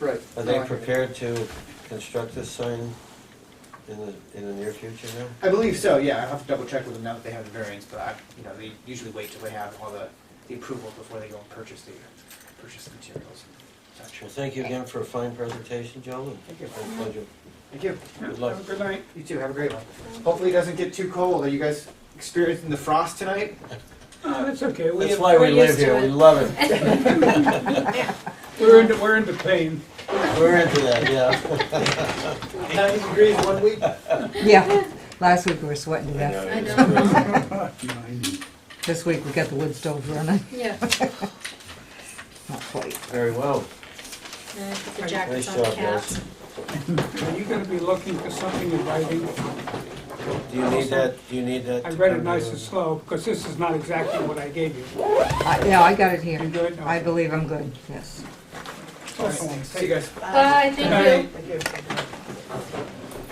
Right. Are they prepared to construct this sign in the near future now? I believe so, yeah. I have to double check with them now that they have the variance, but they usually wait till they have all the approvals before they go and purchase the materials and such. Well, thank you again for a fine presentation, gentlemen. Thank you. My pleasure. Thank you. Good luck. Have a good night. You too, have a great one. Hopefully it doesn't get too cold. Are you guys experiencing the frost tonight? Oh, that's okay, That's why we we're live used to here. it. We love it. We're into pain. We're into that, yeah. 90 degrees 1 week? Yeah, last week we were sweating to I death. know, it's crazy. 90. This week we got the wood stove running. Yeah. Not quite. Very well. And put the Nice jackets Nice on the job, cats. guys. Are you gonna be looking for something in writing? Do you need that? Do you need that? I to read it come nice here? and slow, because this is not exactly what I gave you. Yeah, I got it here. You good? I believe I'm good, yes. Excellent. See you guys. Bye, thank you. Thank you.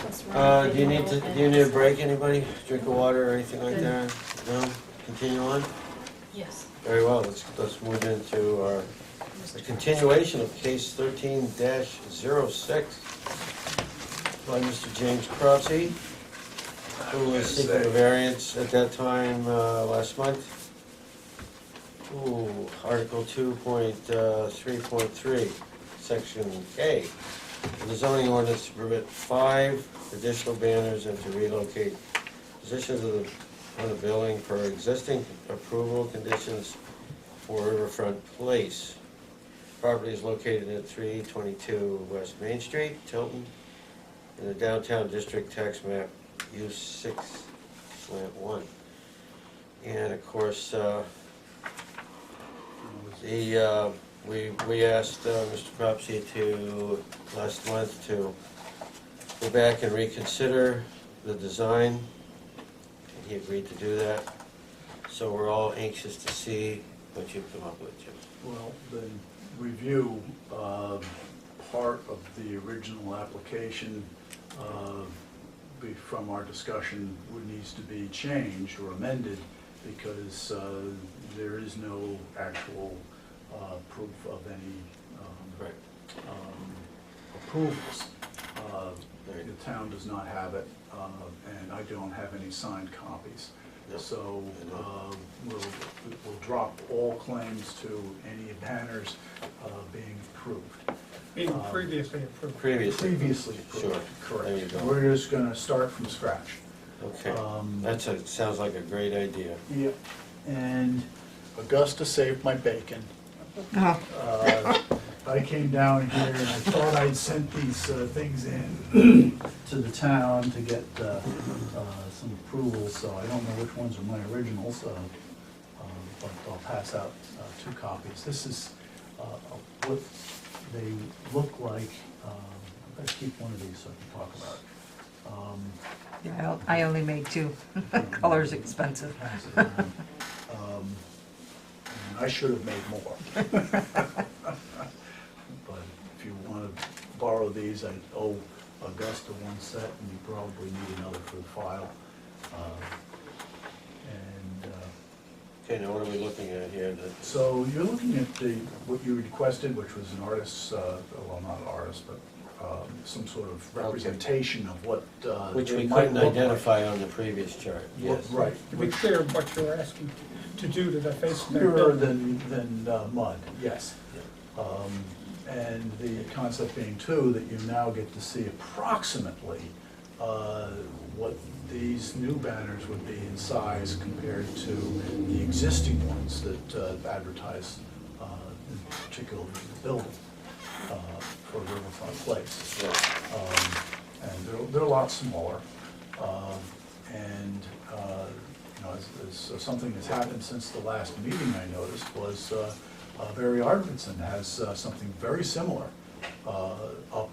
Let's run Do you need the to, do you need a break, anybody? Drink of water or anything like Good. that? No? Continue on? Yes. Very well, let's move into our, the continuation of case 13-06 by Mr. James Cropsey, who was seeking a variance at that time, last month. Article 2.3.3, Section A. The zoning ordinance to permit 5 additional banners and to relocate positions on the building per existing approval conditions for Riverfront Place. Property is located at 322 West Main Street, Tilton, in the downtown district tax map, U6/1. And of course, we asked Mr. Cropsey last month to go back and reconsider the design, and he agreed to do that. So we're all anxious to see what you've come up with, Jim. Well, the review, part of the original application, from our discussion, needs to be changed or amended because there is no actual proof of any Right. approvals. The town does not have it, and I don't have any signed copies. Yep. So we'll drop all claims to any banners being approved. Being previously approved. Previously. Previously approved, Sure. correct. There you go. We're just gonna start from scratch. Okay, sounds like a great idea. Yep. And Augusta saved my bacon. Oh, I came down here and I thought I'd sent these things in to the town to get some approvals, so I don't know which ones are my originals, but I'll pass out 2 copies. This is what they look like. I'm gonna keep one of these so I can talk about it. yeah, I only made 2. Color's expensive. Pass it around. And I should have made more. But if you want to borrow these, I owe Augusta 1 set, and you probably need another for the file. Okay, now what are we looking at here? So you're looking at what you requested, which was an artist's, well, not an artist, but some sort of representation of what Which it we might couldn't look like. identify on the previous chart, yes. Right. To be clear, what you're asking to do to the face of that Clearer building. than mud, yes. And the concept being too, that you now get to see approximately what these new banners would be in size compared to the existing ones that advertise, in particular the building for Riverfront Place. Yeah. And they're a lot smaller. And you know, as something that's happened since the last meeting I noticed was Barry Arvidson has something very similar up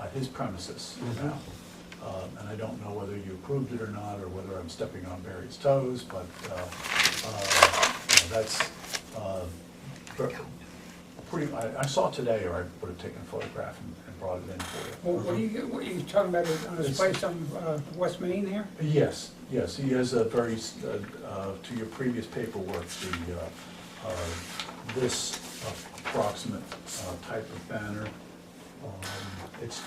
at his premises now. And I don't know whether you approved it or not, or whether I'm stepping on Barry's toes, but that's pretty, I saw it today, or I would have taken a photograph and brought it in for you. Well, what are you talking about on his place on West Main here? Yes, yes, he has a very, to your previous paperwork, this approximate type of banner. It's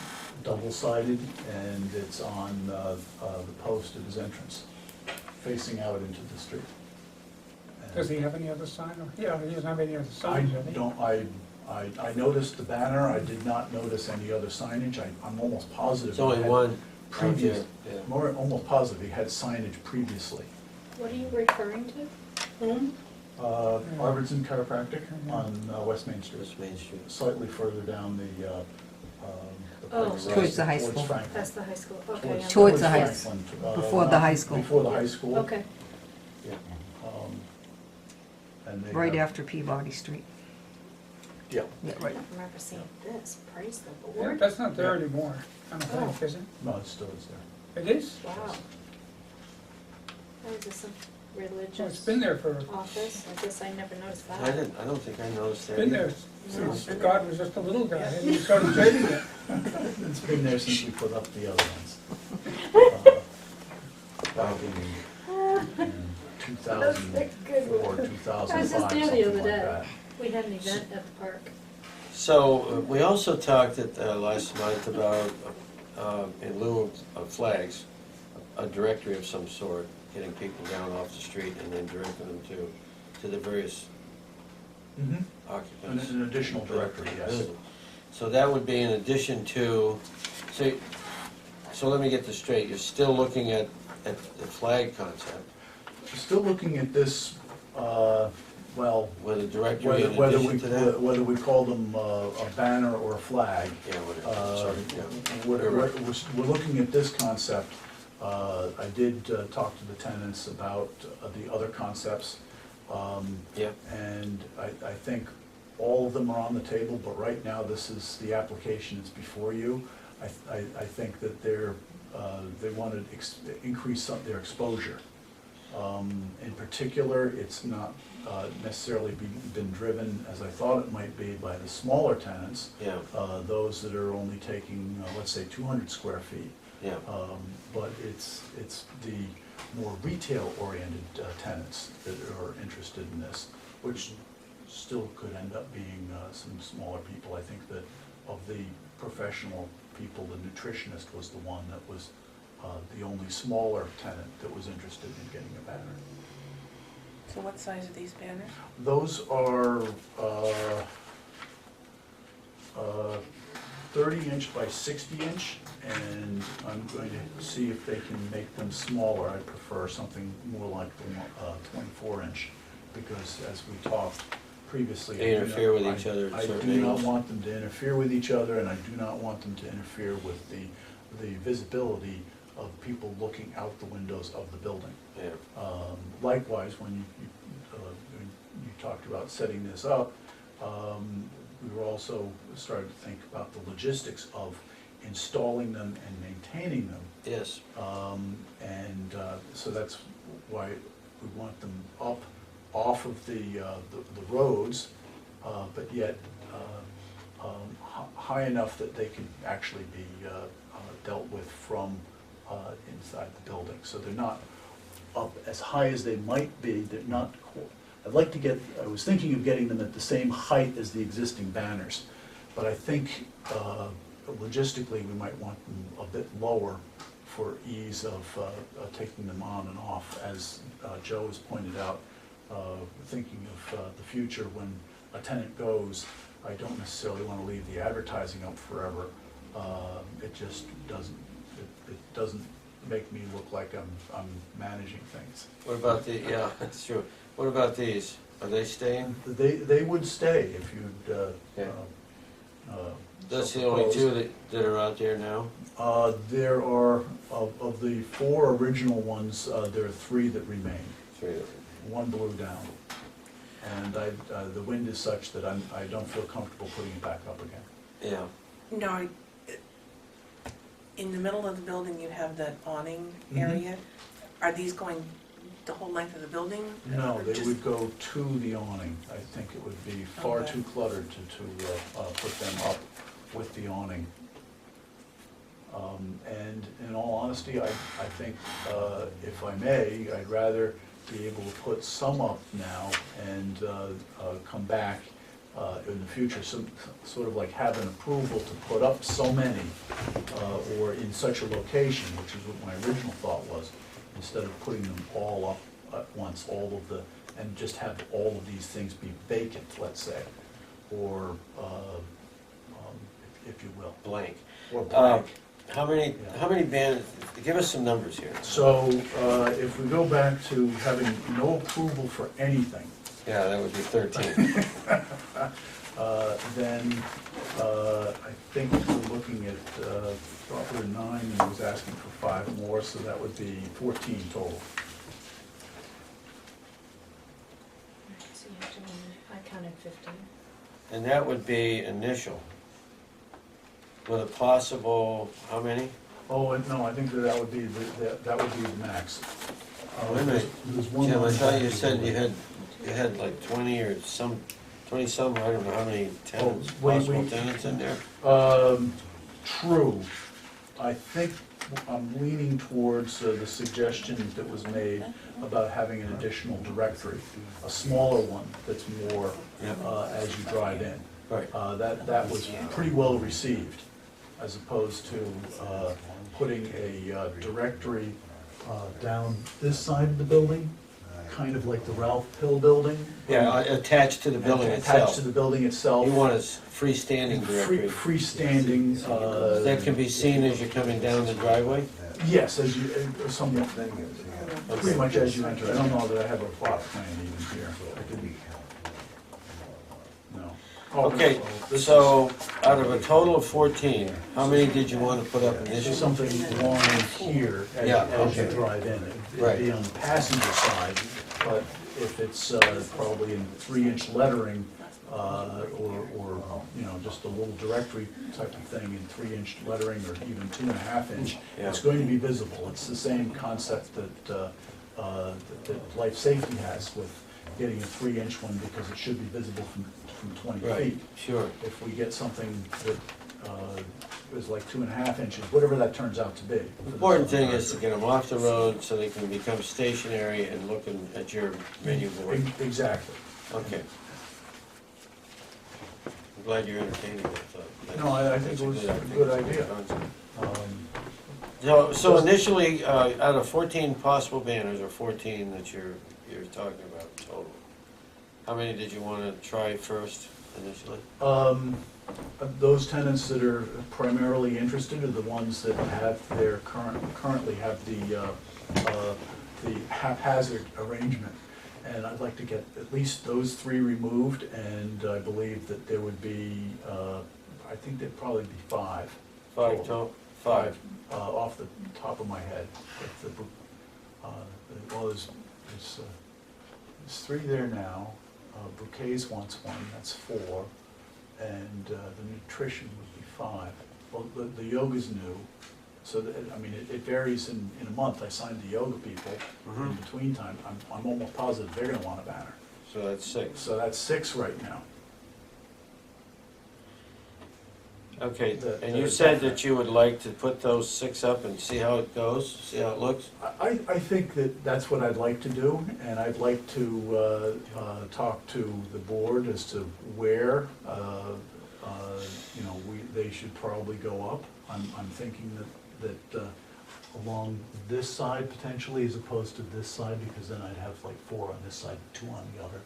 double-sided, and it's on the post at his entrance, facing out into the street. And Does he have any other sign? Yeah, he doesn't have any other I signs, does he? don't, I noticed the banner, I did not notice any other signage. I'm almost positive. There's only he had one. Previous, out there, yeah. more, almost positive he had signage previously. What are you referring to? Arvidson Chiropractic on West Main Street, West Main Street. slightly further down the Oh. right, Towards the high towards school. Franklin. That's the high school, okay. I'm- Towards the high Franklin, before the high school. Before the high school. Okay, Yeah. And they Right have- after Peabody Street. Yeah, Yeah, I right. don't remember seeing this, praise the Yeah, Lord. that's not there anymore, I don't think, Oh. is it? no, it still is there. It is? Wow. Oh, is this some Well, it's religious been there for, office? I guess I never noticed that. I don't think I noticed that. been there either. since God was just a little guy, and he started saving it. It's been there since we put up the other ones. Back in 2004, 2005, I was just there the something other like day. that. We had an event at the park. So, we also talked at last month about, in lieu of flags, a directory of some sort, getting people down off the street and then directing them to to the various Mhm. occupants. An additional directory, yes. So that would be in addition to, so let me get this straight, you're still looking at the flag concept, Still looking at this, well, with a directory in whether addition to that? whether we call them a banner or a flag. Yeah, whatever, sorry, yeah. We're looking at this concept. I did talk to the tenants about the other concepts. Yeah. And I think all of them are on the table, but right now, this is the application that's before you. I think that they want to increase their exposure. In particular, it's not necessarily been driven, as I thought it might be, by the smaller tenants. Yeah, Those that are only taking, let's say, 200 square feet. yeah, But it's the more retail-oriented tenants that are interested in this, which still could end up being some smaller people. I think that of the professional people, the nutritionist was the one that was the only smaller tenant that was interested in getting a banner. So what size are these banners? Those are 30-inch by 60-inch, and I'm going to see if they can make them smaller. I prefer something more like the 24-inch, because as we talked previously. They interfere with each other at I certain do not angles. want them to interfere with each other, and I do not want them to interfere with the visibility of people looking out the windows of the building. yeah. Likewise, when you talked about setting this up, we were also starting to think about the logistics of installing them and maintaining them. Yes, So that's why we want them up off of the roads, but yet high enough that they can actually be dealt with from inside the building. So they're not up as high as they might be, they're not, I was thinking of getting them at the same height as the existing banners, but I think logistically, we might want them a bit lower for ease of taking them on and off. As Joe has pointed out, thinking of the future, when a tenant goes, I don't necessarily want to leave the advertising up forever. It just doesn't make me look like I'm managing things. what about yeah, that's true. What about these? Are they staying? They would stay if you'd. Okay. That's so the only two proposed. that are out there now? There are, of the 4 original ones, there are 3 that remain. 3 of them. 1 blew down. And the wind is such that I don't feel comfortable putting it back up again. Yeah, No, in the middle of the building, you have that awning Mhm. area. Are these going the whole length of the building? No, Or they just- would go to the awning. I think it would be far Okay. too cluttered to put them up with the awning. And in all honesty, I think, if I may, I'd rather be able to put some up now and come back in the future, sort of like have an approval to put up so many, or in such a location, which is what my original thought was, instead of putting them all up at once, and just have all of these things be vacant, let's say, or, if you will, blank. or blank. How many banners, give us some numbers here. So, if we go back to having no approval for anything, Yeah, that would be 13. then I think we're looking at probably 9, and I was asking for 5 more, so that would be 14 total. So you have to, I counted 15. And that would be initial. With a possible, how many? Oh, and no, I think that would be that would be the max. Wait a minute. There's one Jim, I on thought back you of the said building. you had like 20 or some, 20-some, I don't know how many tenants, wait, possible wait. tenants in there? True. I think I'm leaning towards the suggestion that was made about having an additional directory, a smaller one that's more Yep. as you drive in. Right. That was pretty well received, as opposed to putting a directory down this side of the building kind of like the Ralph Hill building. Yeah, attached to the building Attached itself. to the building itself. You want a freestanding directory Freestanding, that can be seen as you're coming down the driveway? yes, as you, somewhat, pretty much as you enter. I don't know that I have a plot plan even here. I could- No. Oh, Okay, this is- so out of a total of 14, how many did you want to put up This initially? is something along in here Yeah, as you okay. drive in. Right. It'd be on the passenger side, but if it's probably in 3-inch lettering, or, you know, just a little directory type of thing in 3-inch lettering or even 2.5-inch, it's Yeah. going to be visible. It's the same concept that life safety has with getting a 3-inch one because it should be visible from 20 Right, feet. sure. If we get something that is like 2.5 inches, whatever that turns out to be. The important thing is to get them off the road so they can become stationary and looking at your menu board. Exactly. Okay. I'm glad you're entertaining it, so. No, I think that's it was a I think good it's idea. concept. Um, So initially, out of 14 possible banners, or 14 that you're talking about total, how many did you want to try first initially? Those tenants that are primarily interested are the ones that have currently have the haphazard arrangement. And I'd like to get at least those 3 removed, and I believe that there would be, I think there'd probably be 5. 5 total? 5. Off the top of my head. Well, there's 3 there now. Bouquets wants 1, that's 4. And the nutrition would be 5. Well, the yoga's new, so that, I mean, it varies in a month. I signed the yoga people. In between time, I'm almost positive they're gonna want a banner. So that's 6. So that's 6 right now. Okay, The- and the you said definite. that you would like to put those 6 up and see how it goes, see how it looks? I think that that's what I'd like to do, and I'd like to talk to the board as to where, you know, they should probably go up. I'm thinking that along this side potentially as opposed to this side, because then I'd have like 4 on this side, 2 on the other,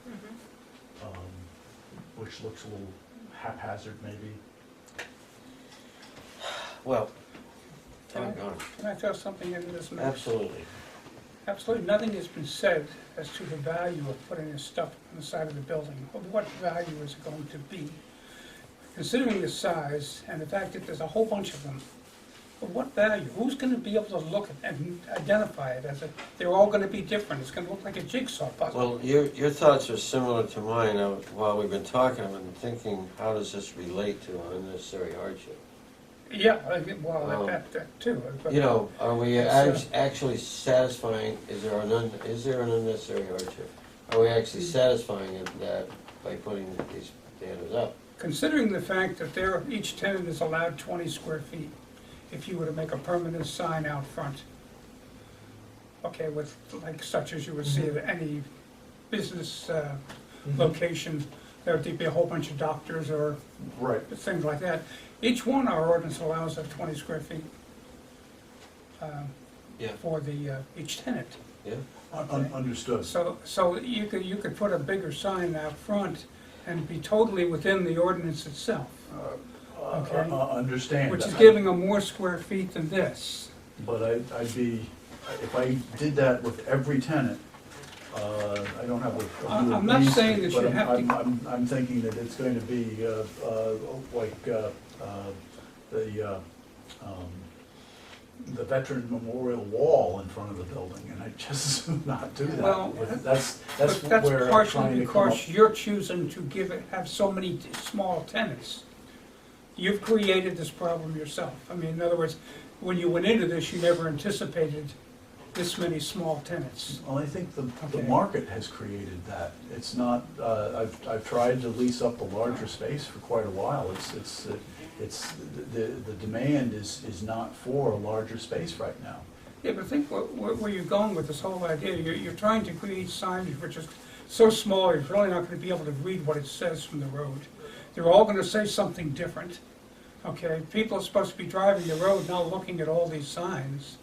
which looks a little haphazard maybe. Well, Can I- doggone. Can I throw something into this mix? Absolutely. Absolutely nothing has been said as to the value of putting this stuff on the side of the building. What value is it going to be? Considering the size and the fact that there's a whole bunch of them, but what value? Who's gonna be able to look at and identify it as they're all gonna be different? It's gonna look like a jigsaw puzzle. Well, your thoughts are similar to mine. While we've been talking, I've been thinking, how does this relate to unnecessary hardship? Yeah, well, that too. but- You know, are we Yes, actually satisfying, is there an unnecessary hardship? Are we actually satisfying that by putting these banners up? Considering the fact that each tenant is allowed 20 square feet, if you were to make a permanent sign out front, okay, with, like, such as you would see at any business location, there'd be a whole bunch of doctors or Right. things like that. Each one, our ordinance allows of 20 square feet Yeah. for each tenant. Yeah? Understood. So you could put a bigger sign out front and be totally within the ordinance itself, Okay. Understand. which is giving them more square feet than this. But I'd be, if I did that with every tenant, I don't have a. I'm not saying that you but have to- I'm thinking that it's going to be like the Veteran Memorial Wall in front of the building, and I just as soon not do Well, that. That's But that's where I'm partially trying to come up. because you're choosing to have so many small tenants. You've created this problem yourself. I mean, in other words, when you went into this, you never anticipated this many small tenants. Well, I think the Okay. market has created that. It's not, I've tried to lease up a larger space for quite a while. The demand is not for a larger space right now. Yeah, but think where you're going with this whole idea. You're trying to create signage which is so small, you're really not gonna be able to read what it says from the road. They're all gonna say something different, okay? People are supposed to be driving the road, not looking at all these signs.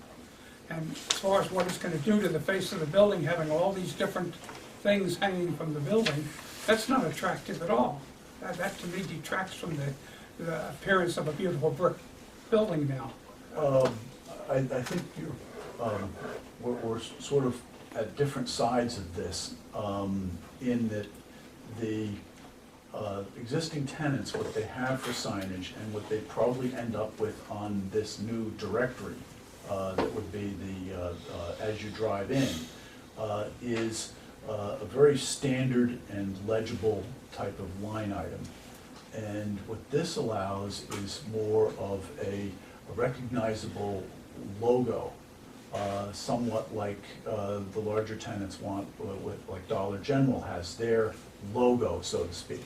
And And as far as what it's gonna do to the face of the building, having all these different things hanging from the building, that's not attractive at all. That to me detracts from the appearance of a beautiful brick building now. I think we're sort of at different sides of this, in that the existing tenants, what they have for signage and what they probably end up with on this new directory, that would be the, as you drive in, is a very standard and legible type of line item. And what this allows is more of a recognizable logo, somewhat like the larger tenants want, like Dollar General has their logo, so to speak.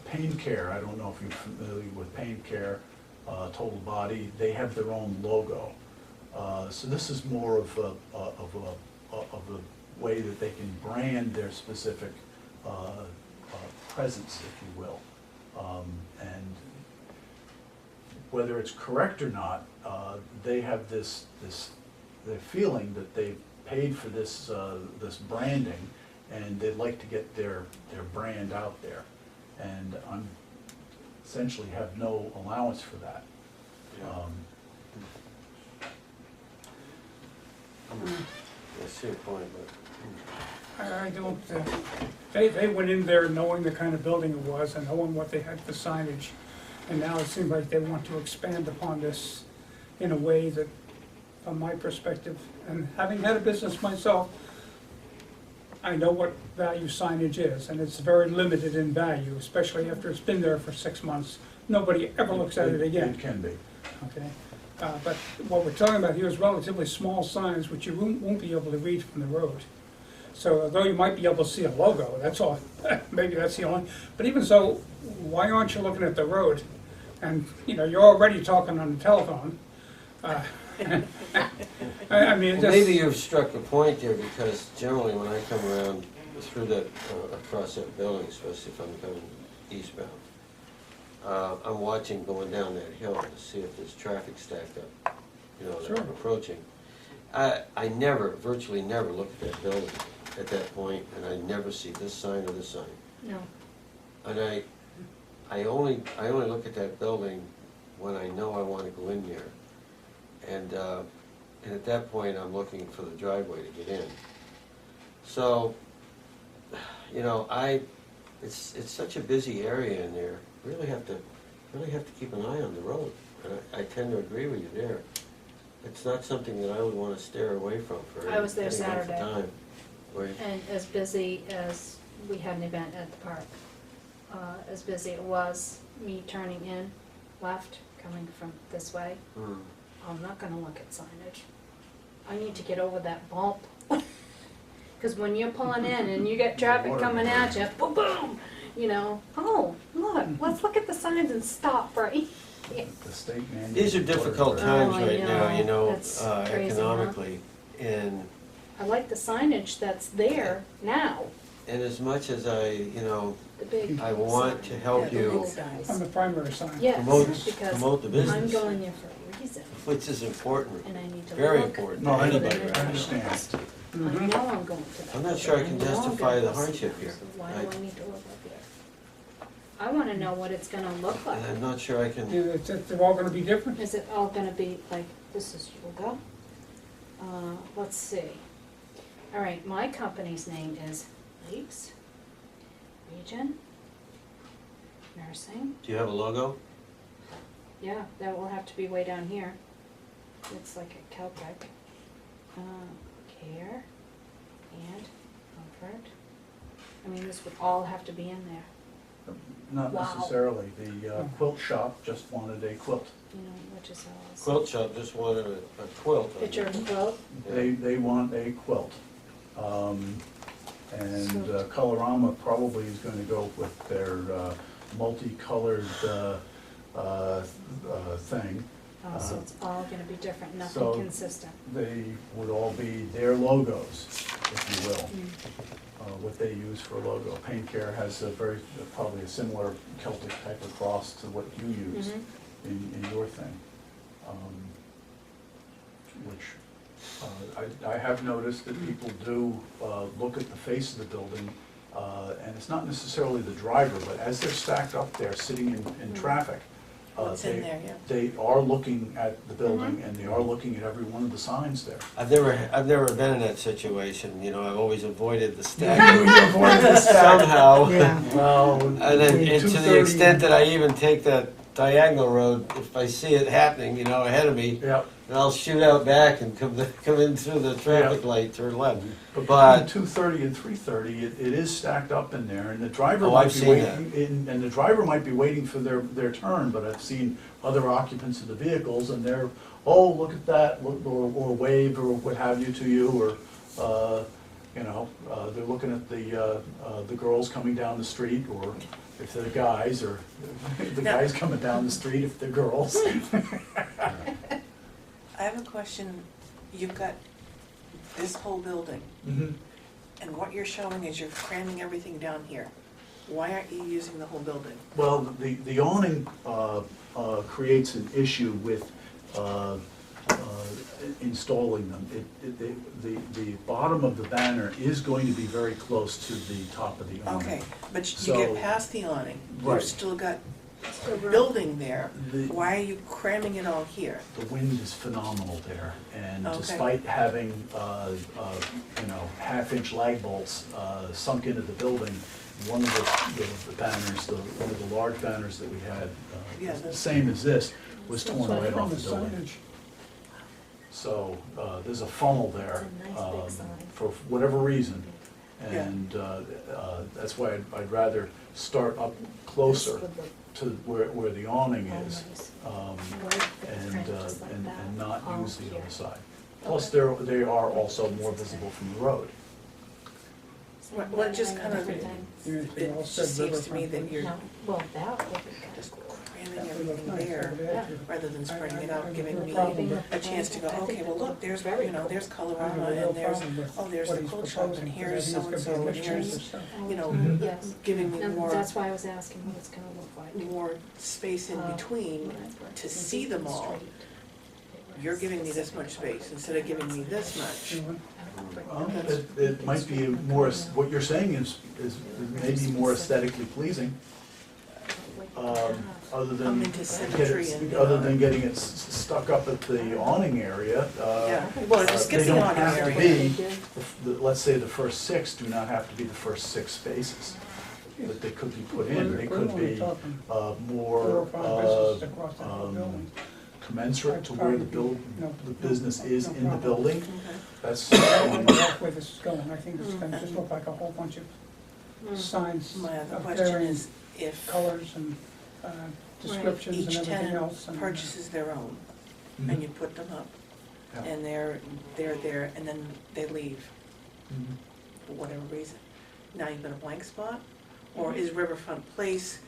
Pain Care, I don't know if you're familiar with Pain Care, Total Body, they have their own logo. So this is more of a way that they can brand their specific presence, if you will. And whether it's correct or not, they have this their feeling that they've paid for this branding, and they'd like to get their brand out there. And I'm essentially have no allowance for that. I see your point, but I don't, they went in there knowing the kind of building it was and knowing what they had for signage. And now it seems like they want to expand upon this in a way that, from my perspective, and having had a business myself, I know what value signage is, and it's very limited in value, especially after it's been there for 6 months. Nobody ever looks at it again. It can be. Okay, but what we're talking about here is relatively small signs which you won't be able to read from the road. So although you might be able to see a logo, that's all, maybe that's the only, but even so, why aren't you looking at the road? And, you know, you're already talking on the telephone. I mean, it well, just. maybe you've struck a point there, because generally when I come around through that, across that building, especially if I'm coming eastbound, I'm watching going down that hill to see if there's traffic stacked up, you know, that I'm Sure. approaching. I virtually never look at that building at that point, and I never see this sign or this sign. No. And I only look at that building when I know I want to go in there. And at that point, I'm looking for the driveway to get in. So, you know, it's such a busy area in there. Really have to keep an eye on the road. And I tend to agree with you there. It's not something that I would want to stare away from for I was there any length of Saturday. time. Where- And as busy as, we had an event at the park, as busy it was, me turning in, left, coming from this way, Hmm. I'm not gonna look at signage. I need to get over that bump. Cause when you're pulling in and you get traffic coming at you, boom, boom, you know, oh, look, let's look at the signs and stop, right? The state mandates. These are difficult time. times Oh, I right now, you know. know, That's crazy, huh? economically. And I like the signage that's there now, as much as you know, the big. I want sign. to help Yeah, the you, big size. On the primary sign. Yes, promote because the I'm business, going there for a reason, which is important, and I need to very look. important No, to I anybody. I understand. I know I'm going to that. I'm not sure I building. can know I'm justify gonna the go see hardship them, here. so why I- do I need to look up there? I wanna know what it's gonna look like. And I'm not sure I can, Yeah, they're all gonna be different. Is it all gonna be like, this is yoga? Let's see. All right, my company's name is Lakes Region Nursing. do you have a logo? Yeah, that will have to be way down here. It's like a Caltech. Care and comfort. I mean, this would all have to be in there, Not Wow. necessarily. The quilt shop just wanted a quilt. you know, which is all. Quilt shop just wanted a quilt. on Picture it. of a quilt. They want a quilt. And Colorama probably is going to go with their multicolored thing. Oh, so it's all gonna be different, nothing So- consistent. They would all be their logos, if you will, Mm. what they use for a logo. Pain Care has a probably a similar Celtic type of cross to what you use Mhm. in your thing. Which I have noticed that people do look at the face of the building, and it's not necessarily the driver, but as they're stacked up there, sitting in traffic, What's in there, yeah. they are looking at the building, and they are looking at every one of the signs there. I've never been in that situation, you know, I've always avoided the You stacking avoid the stack. somehow. Yeah. Well, And then, between and to 2:30 the extent that I even take that diagonal road, if I see it happening, you know, ahead of me, Yeah, and I'll shoot out back and come in through the traffic light, turn left. but But- between 2:30 and 3:30, it is stacked up in there, and the driver Oh, might I've be seen waiting, and the driver might be waiting for their turn, but I've seen other occupants of the vehicles, and they're, oh, look at that, or wave, or what have you to you, or, you know, they're looking at the girls coming down the street, or if they're guys, or the Now- guys coming down the street if they're girls. I have a question. You've got this whole building, Mhm. and what you're showing is you're cramming everything down here. Why aren't you using the whole building? Well, the awning creates an issue with installing them. The bottom of the banner is going to be very close to the top of the awning. Okay, but you So- get past the awning, Right. you've still got Still room. building there. The- Why are you cramming it all here? The wind is phenomenal there, and Okay. despite having, you know, half-inch lag bolts sunk into the building, one of the banners, one of the large banners that we had, Yeah, the that's- same as this, was torn So right from off the the building. signage, So there's a funnel there It's a nice big sign. for whatever reason. Yeah. And that's why I'd rather start up closer This would look to where the awning all is, nice. um, Right, the print just like and that, not all use the here. other side. Plus, they are also more visible from the road. Well, it just kind of, they all it said just seems to me riverfront. that you're No, well, that would be kind just of cool. cramming That would look everything nice there, over there, too. rather than spreading it I out, have giving no me problem with- a chance to go, I think okay, well, that look, looks there's, very you know, cool. there's I have Colorama, a real and there's, problem with oh, there's what the he's coat shop, proposing, and because here's I think it's so-and-so, gonna be and much here's, nicer stuff. you know, Mhm. Yes. giving me And more, that's why I was asking what it's gonna look like. more space in between When I put to it see them all. straight, it You're was giving me this much space instead of giving me this much. You know, It might be more, what you're saying is maybe more aesthetically pleasing, other I'm than, into symmetry and, other than getting it stuck up at the awning area. Yeah, well, it just They gets the don't awning have to area. be, let's say the first six do not have to be the first 6 spaces that they could be put in. They We're could only be talking 4 more or 5 businesses across that whole um, building. commensurate to where the business is in the problem. building. Okay. That's, I don't know where this is going, I think it's gonna just look like a whole bunch of Mm. signs My other of question varying is if colors and descriptions and each everything tenant else. and, purchases their own, Mhm. and you put them up, Yeah. and they're there, and then they leave Mhm. for whatever reason. Now you've got a blank spot, or is Riverfront Place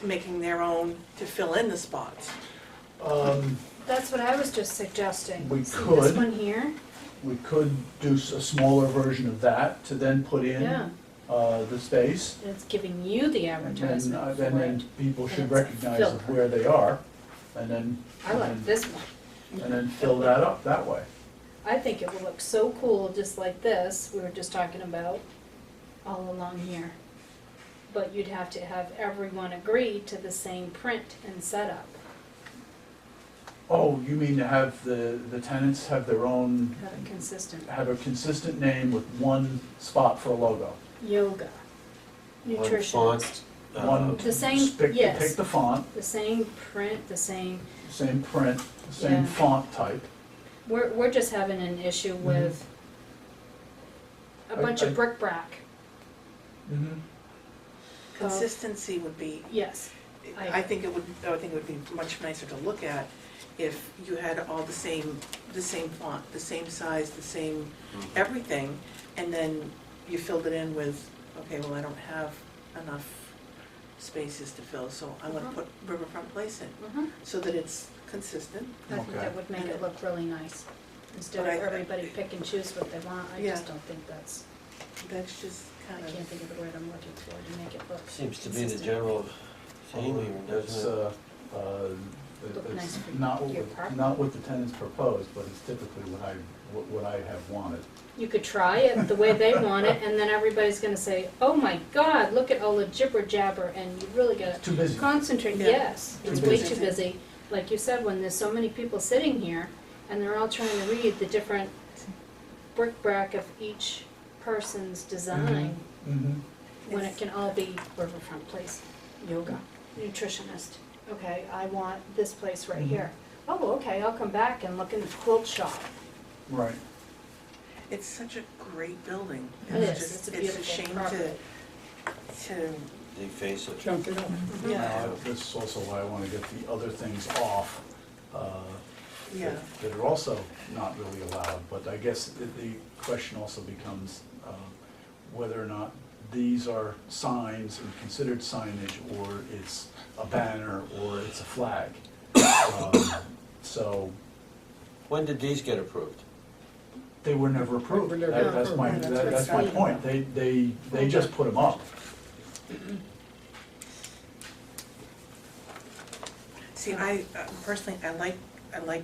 making their own to fill in the spots? That's what I was just suggesting. We See could. this one here? We could do a smaller version of that to then put in Yeah. the space. And it's giving you the And advertisement for then it. people should And it's a recognize filter. where they are, and then. I like this one. And then fill that up that way. I think it will look so cool, just like this, we were just talking about, all along here. But you'd have to have everyone agree to the same print and setup. Oh, you mean to have the tenants have their own, Have it consistent. have a consistent name with one spot for a logo? Yoga, One nutritionist, font, One, The same- pick yes. the font, the same print, the same, same print, same Yeah. font type. we're just having an issue with a bunch of bric-a-brac. Mm-hmm. Consistency would be, Yes, I think it would be much nicer to look at if you had all the same font, the same size, the same everything, and then you filled it in with, okay, well, I don't have enough spaces to fill, so I'm gonna put Riverfront Place in, mhm. so that it's consistent. I think Okay. that would make it look really nice. Instead But of I- everybody pick and choose what they want, I Yeah. just don't think that's, That's just I kind can't of, think of the word I'm looking for to make it look seems to be the consistent. general theme here, It's, doesn't it? Look nice for Not your apartment. not what the tenants proposed, but it's typically what I have wanted. You could try it the way they want it, and then everybody's gonna say, oh my God, look at all the jibber jabber, and you really gotta It's too busy. concentrate, Yeah. yes, Too it's way busy. too busy. Like you said, when there's so many people sitting here, and they're all trying to read the different bric-a-brac of each person's design, when it can all be riverfront place, yoga, nutritionist, okay, I want this place right here. Oh, okay, I'll come back and look in the quilt shop. Right. It's such a great building. It is. just- It's a It's a beautiful shame property. to, Deface it. Jump it up. yeah, This is also why I wanna get the other things off, yeah. that are also not really allowed. But I guess the question also becomes whether or not these are signs and considered signage, or it's a banner, or it's a flag. So, When did these get approved? they were never approved. They were never That's my, approved. that's my point. They just put them up. See, I personally, I like,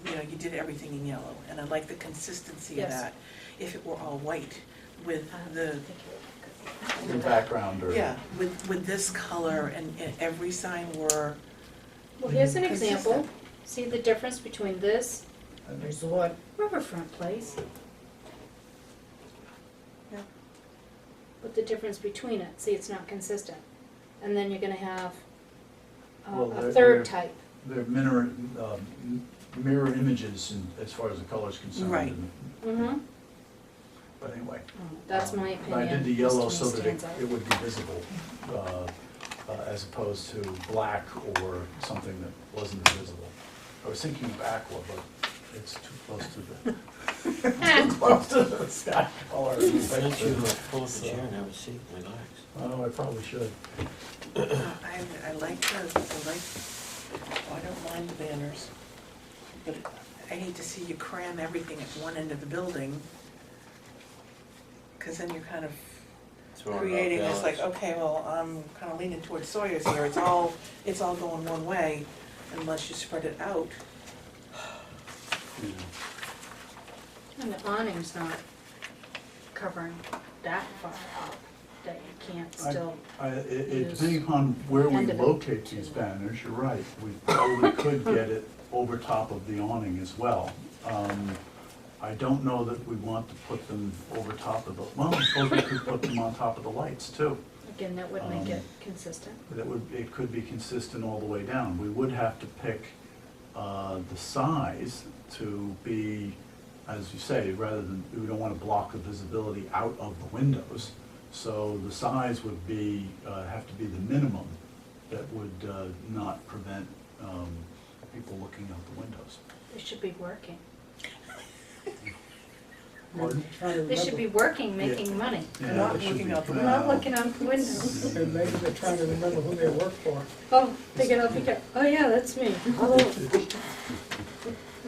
you know, you did everything in yellow, and I like the consistency of Yes. that. If it were all white with the, The background or. yeah, with this color and every sign were, Well, here's an example. Consistent. See the difference between this resort riverfront place? Yeah. But the difference between it, see, it's not consistent. And then you're gonna have Well, a they're- third type. They're mirror images as far as the color's concerned. Right. Mm-hmm. But anyway. That's my opinion. I did the This yellow to me so that stands out. it would be visible, as opposed to black or something that wasn't visible. I was thinking of aqua, but it's too close to the, too close to the sky color. Why don't you pull up a chair and have a seat and relax? Oh, I probably should. I like oh, I don't mind the banners, but I hate to see you cram everything at one end of the building, because then you're kind of Throwing off creating this like, balance. okay, well, I'm kind of leaning towards Sawyer's here, it's all going one way, unless you spread it out. And the awning's not covering that far up, that you can't still, Depending upon where we End of it. locate these banners, you're right, we probably could get it over top of the awning as well. I don't know that we want to put them over top of the, well, I suppose we could put them on top of the lights too. again, that would make it consistent. It could be consistent all the way down. We would have to pick the size to be, as you say, rather than, we don't want to block the visibility out of the windows. So the size would be, have to be the minimum that would not prevent people looking out the windows. They should be working. Pardon? Trying to They should be remember, working, making money. They're not it should looking be. out the They're not looking out the windows. and maybe they're trying to remember who they work for. Oh, they get up, oh yeah, that's me. Oh,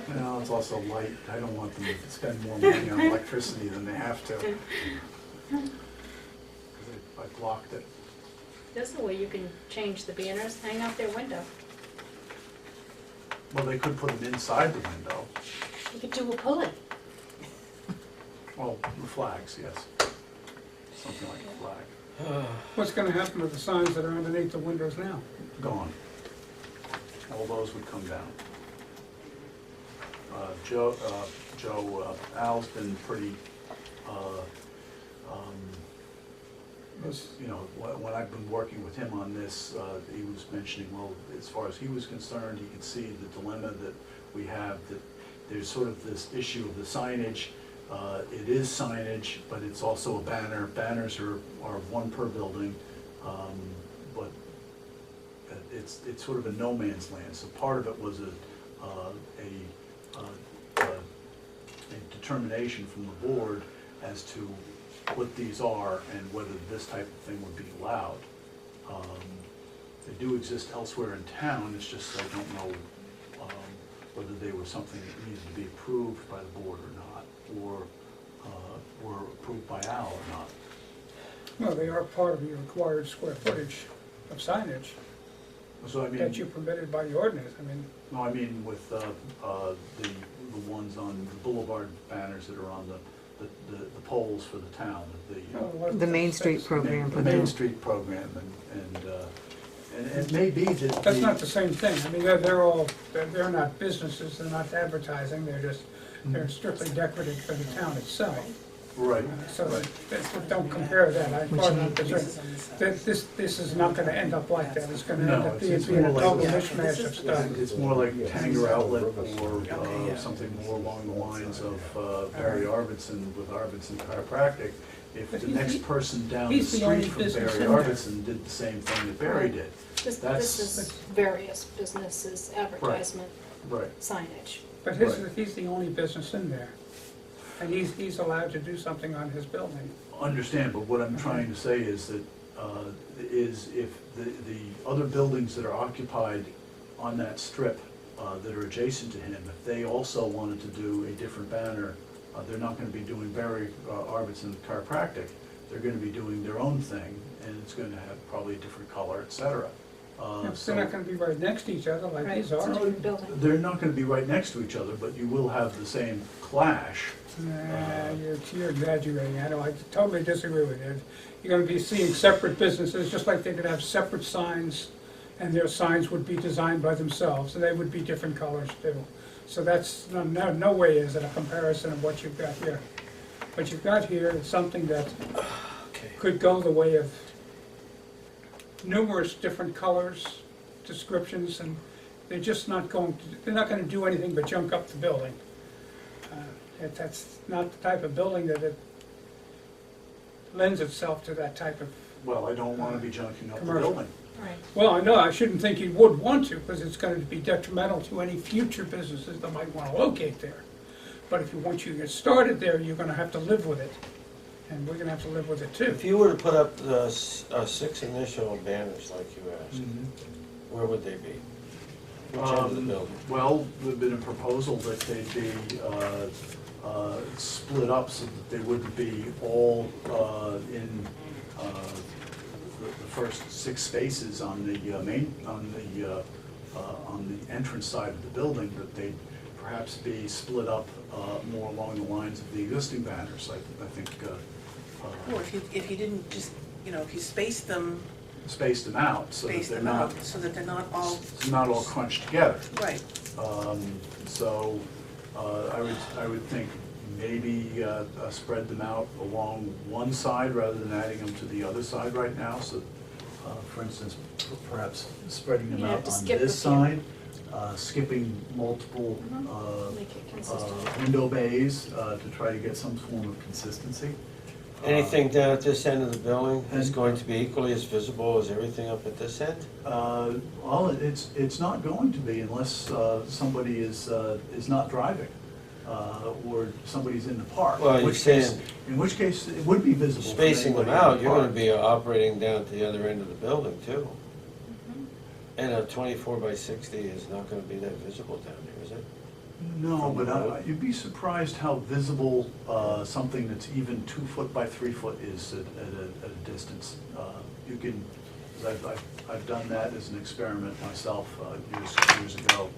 You know, it's also light. I don't want them to spend more money on electricity than they have to. 'Cause I blocked it. there's a way you can change the banners, hang out their window. Well, they could put them inside the window. You could do a pulley. Well, the flags, yes. Something like a flag. What's gonna happen to the signs that are underneath the windows now? Gone. All those would come down. Al's been pretty, you know, when I've been working with him on this, he was mentioning, well, as far as he was concerned, he could see the dilemma that we have, that there's sort of this issue of the signage. It is signage, but it's also a banner. Banners are one per building, but it's sort of a no man's land. So part of it was a determination from the board as to what these are and whether this type of thing would be allowed. They do exist elsewhere in town, it's just I don't know whether they were something that needed to be approved by the board or not, or were approved by Al or not. Well, they are part of your required square footage of signage. So I mean, that you permitted by the ordinance, I mean, no, I mean with the ones on the boulevard banners that are on the poles for the town, The Main Street program the for Main the, Street program, and it may be that that's not the same thing. I mean, they're not businesses, they're not advertising, they're strictly decorative for the town itself. right. So don't compare that. I thought not This that is on this side. this is not gonna end up like that. It's gonna No, end up it's being a more total like- mishmash of stuff. It's more like Tanger Outlet or Okay, yeah. something more along the lines of Barry Arvidson with Arvidson Chiropractic. If But the he's next the- person down the he's the only street from business Barry in there. Arvidson did the same thing that Barry did. This That's- is various businesses, advertisement, Right. signage. But he's the only business in there. And he's allowed to do something on his building. Understand, but what I'm trying to say is that, is if the other buildings that are occupied on that strip that are adjacent to him, if they also wanted to do a different banner, they're not gonna be doing Barry Arvidson Chiropractic, they're gonna be doing their own thing, and it's gonna have probably a different color, et cetera. They're not gonna be right next to each other like Right, these it's a are. different building. They're not gonna be right next to each other, but you will have the same clash. Nah, you're exaggerating. I totally disagree with you. You're gonna be seeing separate businesses, just like they could have separate signs, and their signs would be designed by themselves, and they would be different colors too. So that's, no way is it a comparison of what you've got here. What you've got here is something that could go the way of numerous different colors, descriptions, and they're just not they're not gonna do anything but junk up the building. That's not the type of building that it lends itself to that type of, Well, I don't wanna be junking up the Commercial. building. Right. well, I know, I shouldn't think you would want to, because it's gonna be detrimental to any future businesses that might wanna locate there. But if you want you to get started there, you're gonna have to live with it, and we're gonna have to live with it too. If you were to put up the 6 initial banners like you asked, where would they be? Which end of the building? Well, there'd been a proposal that they'd be split up so that they wouldn't be all in the first 6 spaces on the on the entrance side of the building, that they'd perhaps be split up more along the lines of the existing banners. I think Or if you didn't just, if you spaced them spaced them out so that they're not so that they're not all, crunched together. right. So I would think maybe spread them out along one side rather than adding them to the other side right now. So, for instance, perhaps spreading them You have out to on skip a this few. side, skipping multiple Make it consistent. window bays to try to get some form of consistency. Anything down at this end of the building is going to be equally as visible as everything up at this end? Well, it's not going to be unless somebody is not driving, or somebody's in the park. Well, In which case, it would be visible. from Spacing them anybody in out, the you're gonna park. be operating down to the other end of the building too. Mm-hmm. And a 24 by 60 is not gonna be that visible down here, is it? No, from the but road. you'd be surprised how visible something that's even 2 foot by 3 foot is at a distance. You can, I've done that as an experiment myself years ago.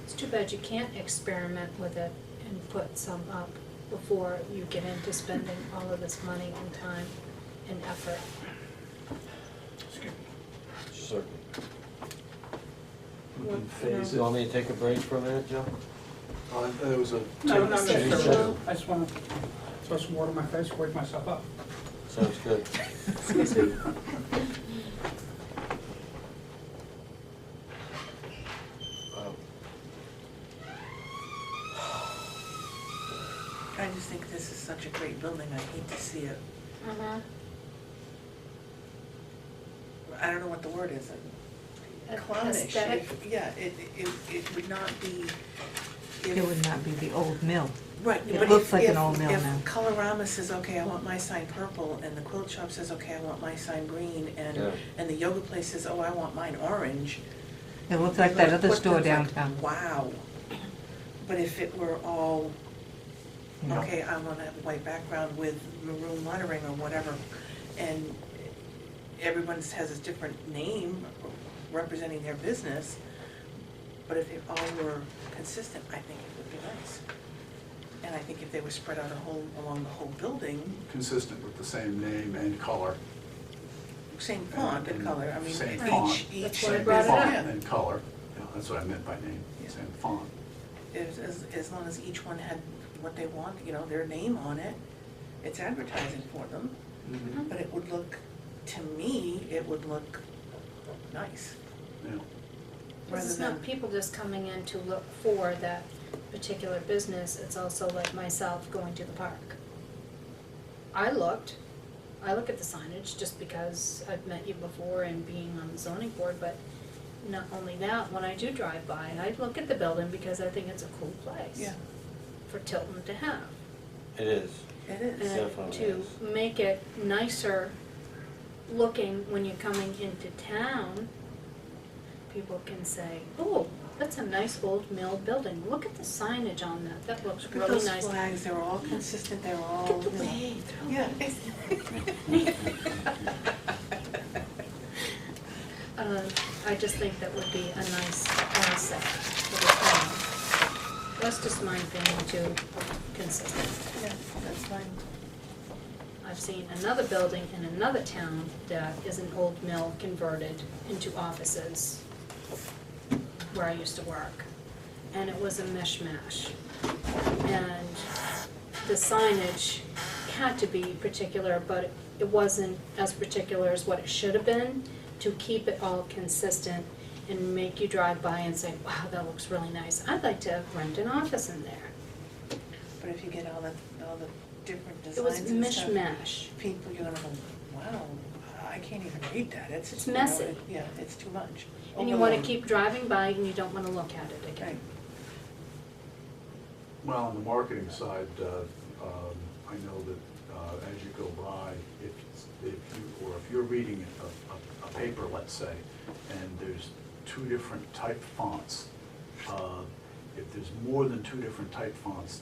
It's too bad you can't experiment with it and put some up before you get into spending all of this money and time and effort. Certainly. We can phase You it. want me to take a break for a minute, Joe? There was a. No, Take a sure. look. I just wanna throw some water in my face, wake myself up. Sounds good. Wow. I just think this is such a great building, I hate to see it. I don't know what the word is. Clownish. Aesthetic. Yeah, it would not be. it would not be the old mill. Right, It but looks if, like an if, old mill if now. Colorama says, okay, I want my sign purple, and the quilt shop says, okay, I want my sign green, Yeah. and the yoga place says, oh, I want mine orange. It looks like that other Put store things like, downtown. Wow. But if it were all, Yeah. okay, I want to have a white background with maroon lettering or whatever, and everyone has a different name, representing their business, but if they all were consistent, I think it would be nice. And I think if they were spread out along the whole building, Consistent with the same name and color. same font and color, I mean, Same each, font. each. That's why I Same brought it font up. and color. Yeah, that's what I meant by name, Yeah. same font. As long as each one had what they want, you know, their name on it, it's advertising for them, Mhm. but it would look, to me, it would look nice. Yeah. Because it's Rather not than- people just coming in to look for that particular business, it's also like myself going to the park. I look at the signage just because I've met you before and being on the zoning board, but not only that, when I do drive by, I look at the building because I think it's a cool place. Yeah, For Tilton to have. It is. it is. Yeah. And Definitely to is. make it nicer looking when you're coming into town, people can say, oh, that's a nice old mill building. Look at the signage on that. That looks Look at really those nice. flags, they're all consistent, they're all, Look at the way yeah. I just think that would be a nice asset for the town. That's just my opinion too, consistent. Yeah, that's fine. I've seen another building in another town that is an old mill converted into offices where I used to work. And it was a mishmash. And the signage had to be particular, but it wasn't as particular as what it should have been to keep it all consistent and make you drive by and say, wow, that looks really nice. I'd like to rent an office in there. But if you get all the different It was designs and stuff, mishmash. people, you're gonna go, wow, I can't even read that, It's you know, messy. yeah, it's too much. And you wanna Overload. keep driving by and you don't wanna look at it Right. again. Well, on the marketing side, I know that as you go by, if you're reading a paper, let's say, and there's two different type fonts, if there's more than two different type fonts,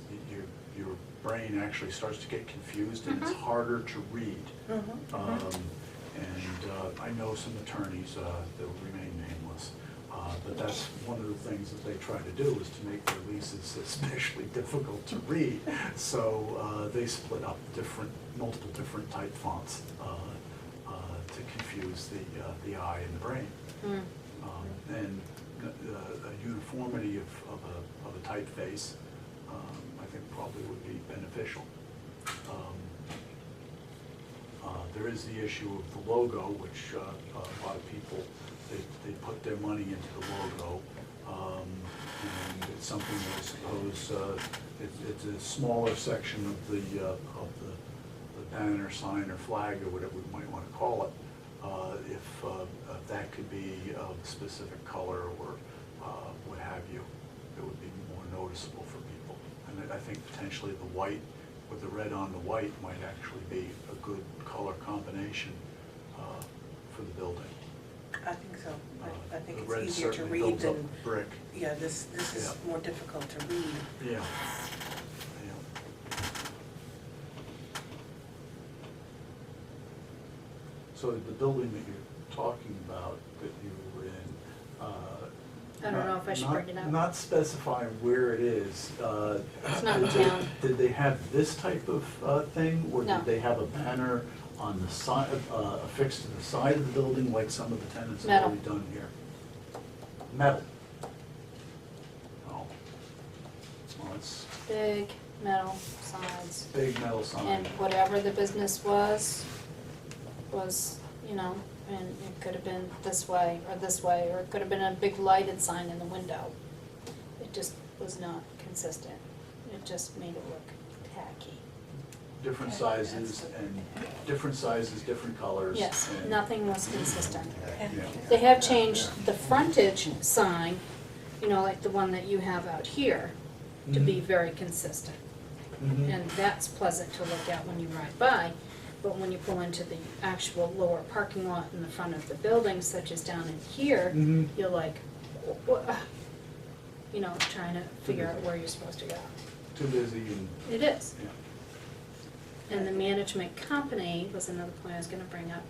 your brain actually starts to get confused and it's harder to read. And I know some attorneys that will remain nameless, but that's one of the things that they try to do is to make their leases especially difficult to read. So they split up multiple different type fonts to confuse the eye and the brain. Mm. And a uniformity of a typeface, I think probably would be beneficial. There is the issue of the logo, which a lot of people, they put their money into the logo. And it's something that I suppose, it's a smaller section of the banner, sign, or flag, or whatever we might want to call it. If that could be of a specific color or what have you, it would be more noticeable for people. And I think potentially the white with the red on the white might actually be a good color combination for the building. I think so, I think The it's red easier to certainly read builds up than, brick. yeah, this is Yeah. more difficult to read. Yeah. Yeah. So the building that you're talking about, that you were in, I don't know if I should bring it up. Not specifying where it is. It's not in town. Did they have this type of thing? Or No. did they have a banner on the side, affixed to the side of the building like some of the tenants have Metal. already done here? Metal? Oh. Well, it's Big metal signs. big metal sign. And whatever the business was, you know, and it could have been this way, or it could have been a big lighted sign in the window. It just was not consistent. It just made it look tacky. Different Okay. sizes and different colors. Yes, and- nothing was consistent. Yeah. They have changed the frontage sign, you know, like the one that you have out here, to be very consistent. Mhm. And that's pleasant to look at when you ride by. But when you pull into the actual lower parking lot in the front of the building, such as down in here, Mhm. you're like, what? You know, trying to figure out where you're supposed to go. Too busy and, It is. yeah. And the management company, was another point I was gonna bring up,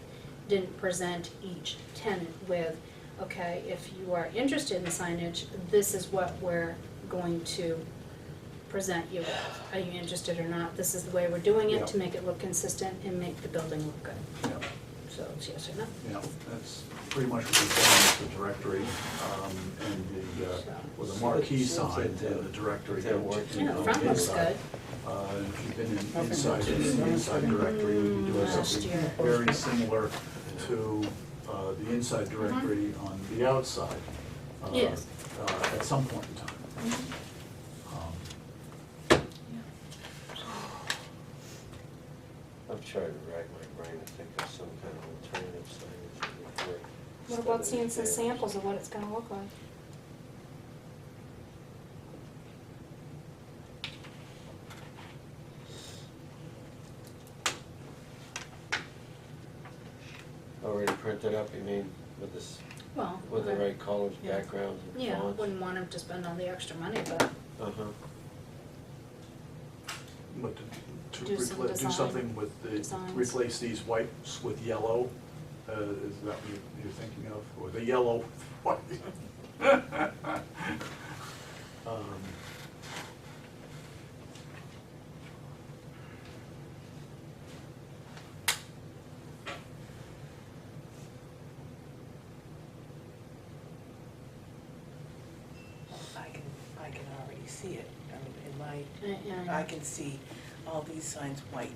didn't present each tenant with okay, if you are interested in signage, this is what we're going to present you with. Are you interested or not? This is the way we're doing Yeah. it to make it look consistent and make the building look good. Yeah, So it's yes or no. yeah, that's pretty much what we've done with the directory, and with the marquee sign, and the directory. That works. Yeah, the front looks good. If you've been Nothing inside looks- the inside directory, we'll be doing Last something year. very similar to the inside directory on the outside. Yes. At some point in time. I'm trying to rack my brain to think of some kind of alternative signage before. What about seeing some samples of what it's gonna look like? Already printed up, you mean, with this, Well. with the right colors, Yeah. backgrounds and Yeah, fonts? wouldn't want him to spend all the extra money, but Uh-huh. But to Do some do design- something with designs. replace these whites with yellow, is that what you're thinking of? Or the yellow with white? I can already see it. I mean, in yeah, I can see all these signs white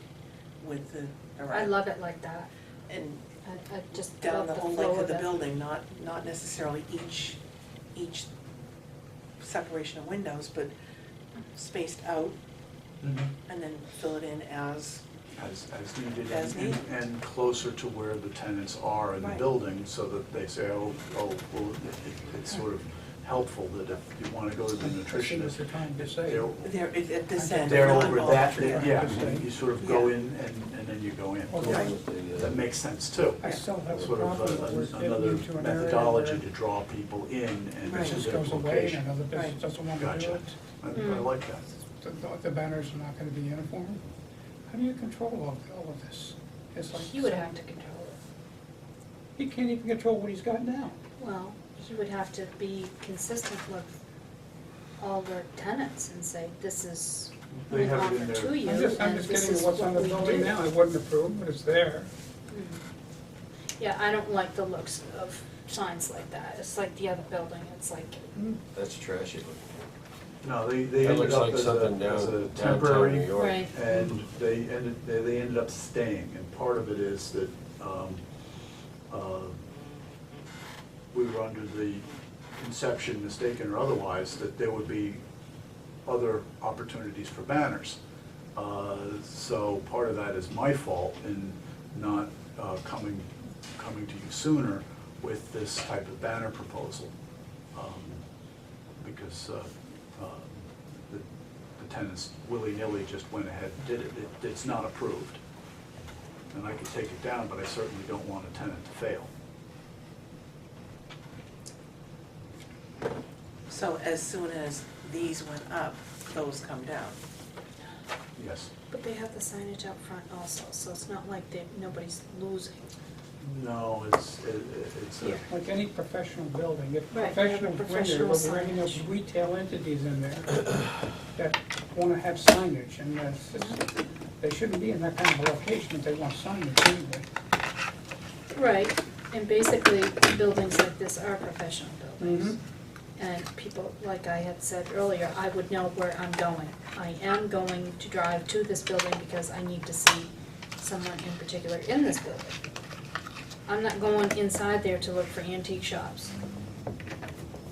with the, I love it like that. and I just down love the the whole flow length of of the it. building, not necessarily each separation of windows, but spaced out, and then fill it in as, As needed. As and- needed. And closer to where the tenants are in the Right. building, so that they say, well, it's sort of helpful that if you wanna go to the I see what nutritionist, you're trying to say. they're at this end. they're not over all that, three. yeah, you sort of go Yeah. in and then you go in. Well, Right. With the, That makes sense too. I still have a Sort of problem that we're getting another into an area methodology where to draw people in and Right. to business their goes away and location. another business Right. doesn't want to do Gotcha. it. I like that. The banners are not gonna be uniform. How do you control all of this? It's like. He would have to control it. He can't even control what he's got now. Well, he would have to be consistent with all the tenants and say, this is, They we have it in offer there. to you, I'm just and this getting is what's what on the we building do. now. I wouldn't approve, but it's there. Yeah, I don't like the looks of signs like that. It's like the other building, it's like, that's trashy looking. No, they That ended looks up like as something a downtown New temporary, York. right. and they ended up staying, and part of it is that, we were under the conception, mistaken or otherwise, that there would be other opportunities for banners. So part of that is my fault in not coming to you sooner with this type of banner proposal. Because the tenants willy-nilly just went ahead and did it. It's not approved. And I could take it down, but I certainly don't want a tenant to fail. So as soon as these went up, those come down. Yes. but they have the signage out front also, so it's not like nobody's losing. No, it's a, Yeah. Like any professional building, if Right, professionals have a win there, professional we'll bring in those signage. retail entities in there that wanna have signage, and they shouldn't be in that kind of a location if they want signage anyway. Right, and basically, buildings like this are professional buildings. Mhm. And people, like I had said earlier, I would know where I'm going. I am going to drive to this building because I need to see someone in particular in this building. I'm not going inside there to look for antique shops.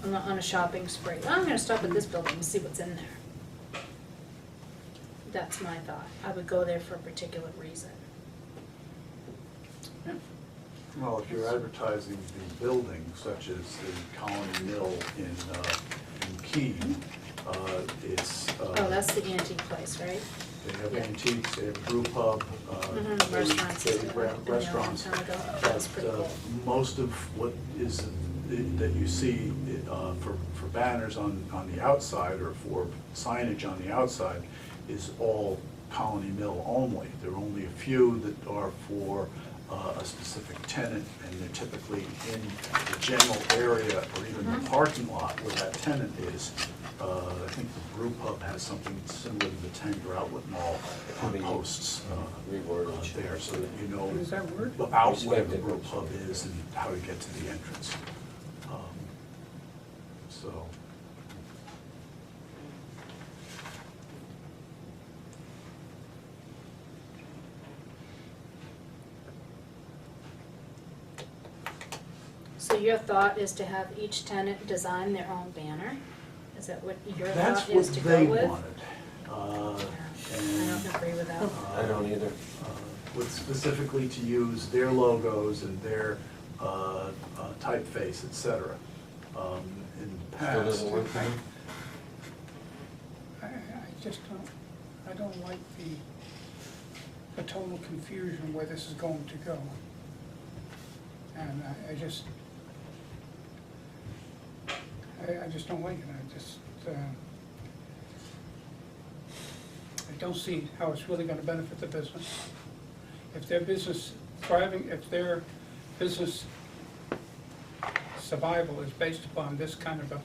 I'm not on a shopping spree. I'm gonna stop at this building and see what's in there. That's my thought. I would go there for a particular reason. well, if you're advertising the building, such as the Colony Mill in Keene, it's. Oh, that's the antique place, right? They have Yeah. antiques, they have a brew pub. Mhm, restaurants, They is have what I've been there a long restaurants. time ago. That's But, pretty cool. most of what is, that you see for banners on the outside or for signage on the outside is all Colony Mill only. There are only a few that are for a specific tenant, and they're typically in the general area or even the parking lot where that tenant is. I think the brew pub has something similar to the Tanger Outlet Mall on posts Reworded. there, so that you know What is that word? about where the brew pub is and how to get to the entrance. So. So your thought is to have each tenant design their own banner? Is that what your That's thought what is to they go with? wanted. I And don't agree with that. I don't either. with specifically to use their logos and their typeface, et cetera. In the Still past, doesn't work for me? I just don't, I don't like the total confusion where this is going to go. And I just don't like it, I don't see how it's really gonna benefit the business. If their business thriving, if their business survival is based upon this kind of a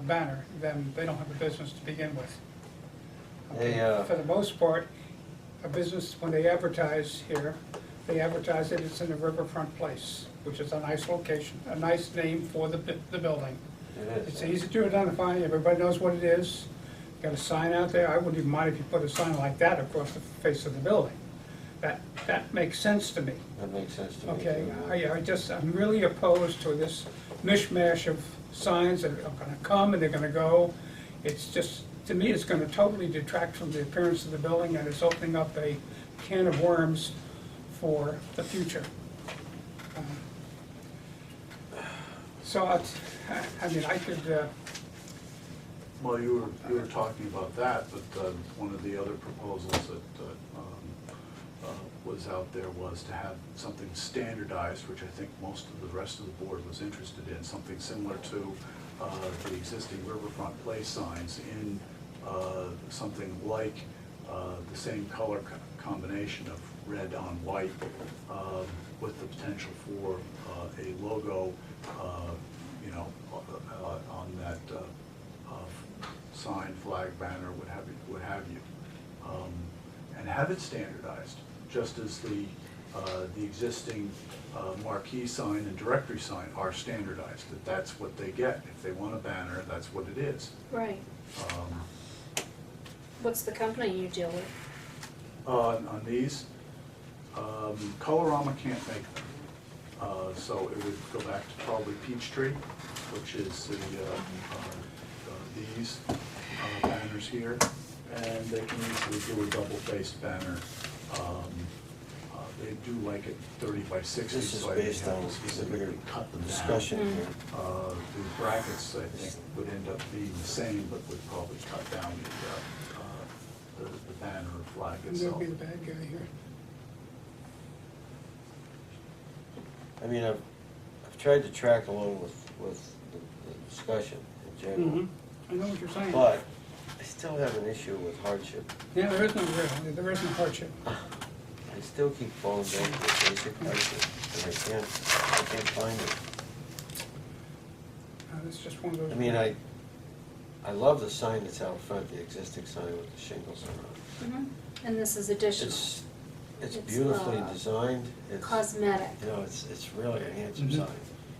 banner, then they don't have a business to begin with. They, For the most part, a business, when they advertise here, they advertise that it's in a riverfront place, which is a nice location, a nice name for the building. It It's is. easy to identify, everybody knows what it is. Got a sign out there, I wouldn't even mind if you put a sign like that across the face of the building. That makes sense to me. That makes sense to me. Okay, too. I'm really opposed to this mishmash of signs that are gonna come and they're gonna go. It's just, to me, it's gonna totally detract from the appearance of the building, and it's opening up a can of worms for the future. So, I mean, I could, well, you were talking about that, but one of the other proposals that was out there was to have something standardized, which I think most of the rest of the board was interested in, something similar to the existing Riverfront Place signs in something like the same color combination of red on white, with the potential for a logo, you know, on that sign, flag, banner, what have you, and have it standardized, just as the existing marquee sign and directory sign are standardized. That's what they get. If they want a banner, that's what it is. Right. What's the company you deal with? On these, Colorama can't make them. So it would go back to probably Peachtree, which is these banners here. And they can easily do a double-faced banner. They do like it 30 by 60, This is so I think based have on to specifically weird cut them down. discussion here. The brackets, I think, would end up being the same, but would probably cut down the banner or flag and they'll itself. be the bad guy here. I mean, I've tried to track along with the discussion in general, I know what you're saying. but I still have an issue with hardship. Yeah, there is no hardship. I still keep falling back to the basic hardship, and I can't find it. It's just one of those. I mean, I love the sign that's out front, the existing sign with the shingles around. And this is additional, It's It's, beautifully designed. It's, cosmetic. you know, it's really a handsome Mhm. sign.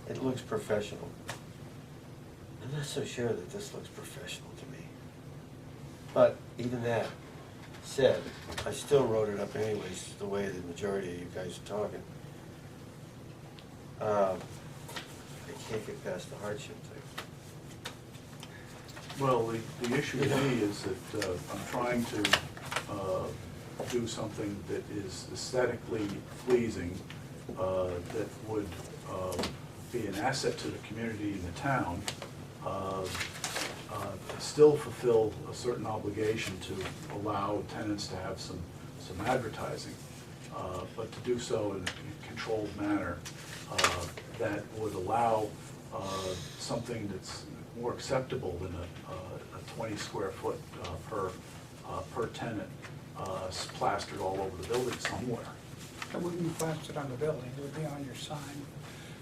It looks professional. I'm not so sure that this looks professional to me. But even that said, I still wrote it up anyways, the way the majority of you guys are talking. I can't get past the hardship thing. Well, the issue with me is that I'm trying to do something that is aesthetically pleasing, that would be an asset to the community and the town, still fulfill a certain obligation to allow tenants to have some advertising, but to do so in a controlled manner that would allow something that's more acceptable than a 20 square foot per tenant plastered all over the building somewhere. It wouldn't be plastered on the building, it would be on your sign.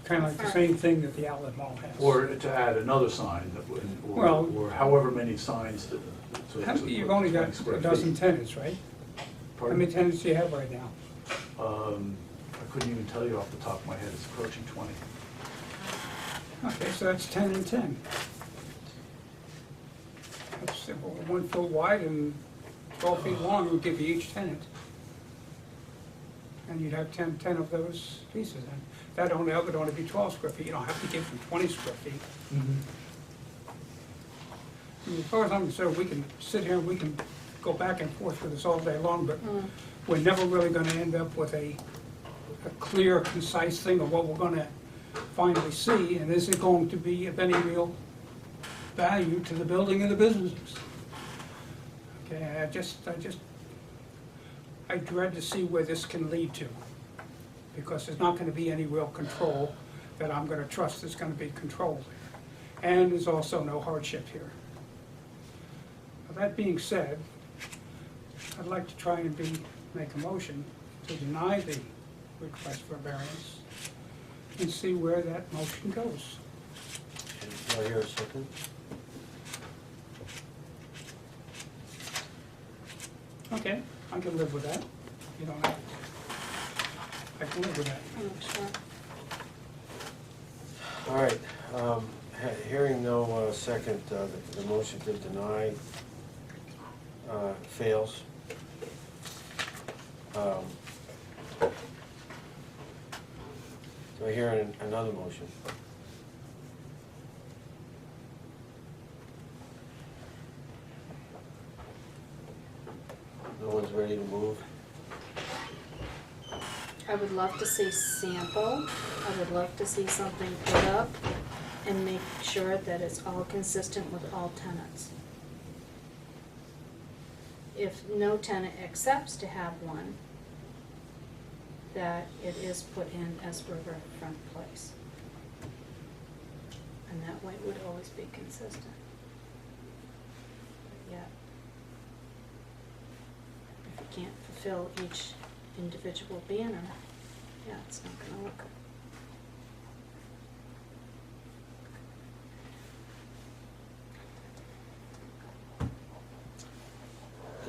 Kind of like the same thing that the outlet mall has. Or to add another sign, that would, Well- or however many signs to. You've only got a dozen tenants, right? How many Pardon? tenants do you have right now? I couldn't even tell you off the top of my head, it's approaching 20. Okay, so that's 10 and 10. That's 1 foot wide and 12 feet long would give you each tenant. And you'd have 10 of those pieces. And that would only be 12 square feet. You don't have to give them 20 square feet. I mean, as far as I'm concerned, we can sit here and we can go back and forth with this all day long, but we're never really gonna end up with a clear, concise thing of what we're gonna finally see, and is it going to be of any real value to the building and the businesses? Okay, I dread to see where this can lead to, because there's not gonna be any real control that I'm gonna trust is gonna be controlled. And there's also no hardship here. That being said, I'd like to try and make a motion to deny the request for variance and see where that motion goes. Do I hear a second? Okay, I can live with that. You don't have, I can live with that. Sure. All right, hearing no second, the motion to deny fails. Do I hear another motion? No one's ready to move? I would love to see sample, I would love to see something put up and make sure that it's all consistent with all tenants. If no tenant accepts to have one, that it is put in as riverfront place. And that way it would always be consistent. Yeah. If you can't fulfill each individual banner, yeah, it's not gonna look good.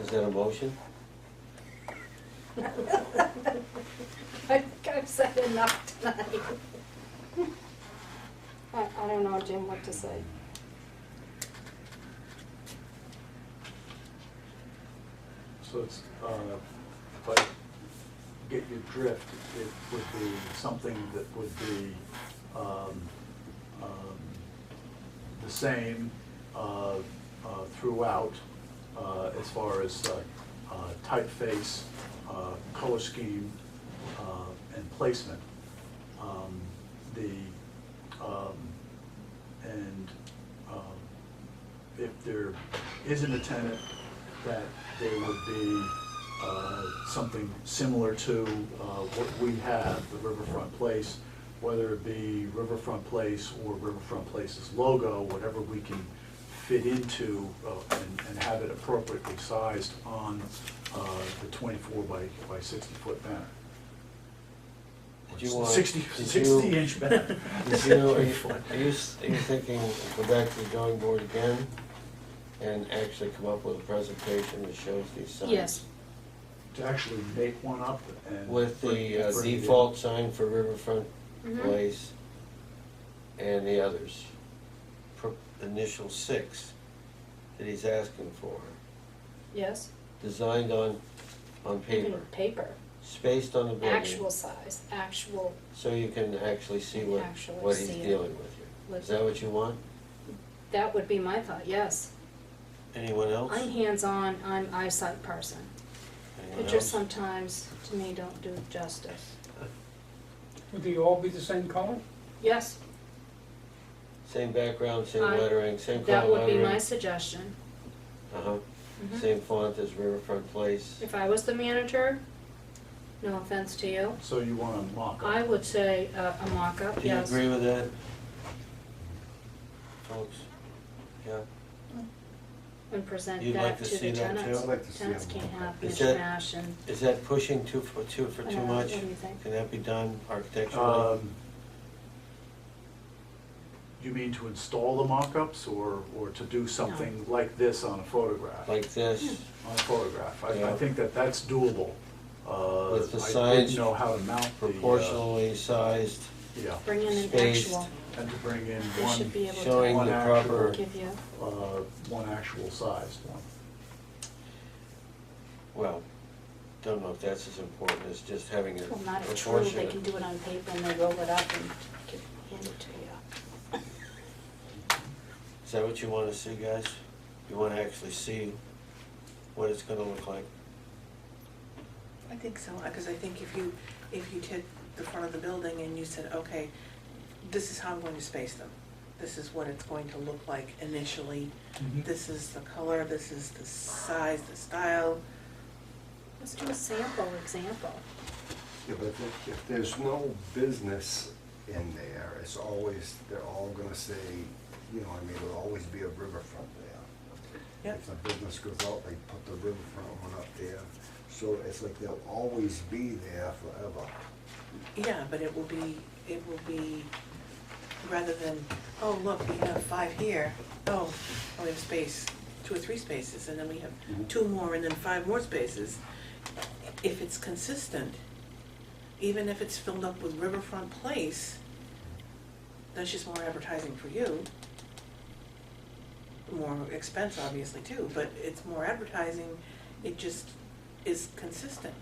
Is that a motion? I think I've said enough tonight. I don't know, Jim, what to say. So it's, if I get your drift, it would be something that would be the same throughout, as far as typeface, color scheme, and placement. If there isn't a tenant, that there would be something similar to what we have, the Riverfront Place, whether it be Riverfront Place or Riverfront Place's logo, whatever we can fit into and have it appropriately sized on the 24 by 60 foot banner. Did you want? 60 inch banner. Did you, are you thinking, go back to the drawing board again and actually come up with a presentation that shows these signs? Yes, To actually make one up and. With the bring it in. default sign for Riverfront Mhm. Place and the others. Initial 6 that he's asking for, yes. designed on paper, Even paper, spaced on the building. actual size, actual, So you can actually see what Actually he's see it. dealing with here. With- Is that what you want? that would be my thought, yes. Anyone else? I'm hands-on, I'm eyesight person. Anyone Pictures else? sometimes, to me, don't do justice. Would they all be the same color? Yes, Same background, same I- lettering, same that color would be my lettering. suggestion. Uh-huh. Mhm. Same font as Riverfront Place. If I was the manager, no offense to you, So you want a mock-up? I would say a mock-up, Do you yes. agree with that? Folks? Yeah? and present You'd like that to to see the that, tenants. too? I'd like to see Tenants them. can't have Is that- mishmash and, Is that pushing too I too know, much? what do you think? Can that be done architecturally? You mean to install the mock-ups or to do something like this on a photograph? Like this? On a photograph. I Yeah. think that that's doable. With the I signs didn't know how to mount the. Proportionally sized, Yeah, bring in an Spaced. actual, and to bring in they should be one, able showing one the to proper, give you, one actual sized one. well, don't know if that's as important as just having it well, not a true, they proportionate. can do it on paper and they roll it up and can hand it to you. Is that what you wanna see, guys? You wanna actually see what it's gonna look like? I think so, because I think if you took the front of the building and you said, okay, this is how I'm going to space them. This is what it's going to look like initially. This is the color, this is the size, the style. Let's do a sample example. Yeah, but if there's no business in there, it's always, they're all gonna say, you know, I mean, there'll always be a riverfront there. Yep. If the business goes out, they put the riverfront one up there. So it's like they'll always be there forever. Yeah, but it will be, rather than, oh, look, we have 5 here, oh, we have space, 2 or 3 spaces, and then we have 2 more and then 5 more spaces. If it's consistent, even if it's filled up with Riverfront Place, that's just more advertising for you. More expense obviously too, but it's more advertising, it just is consistent.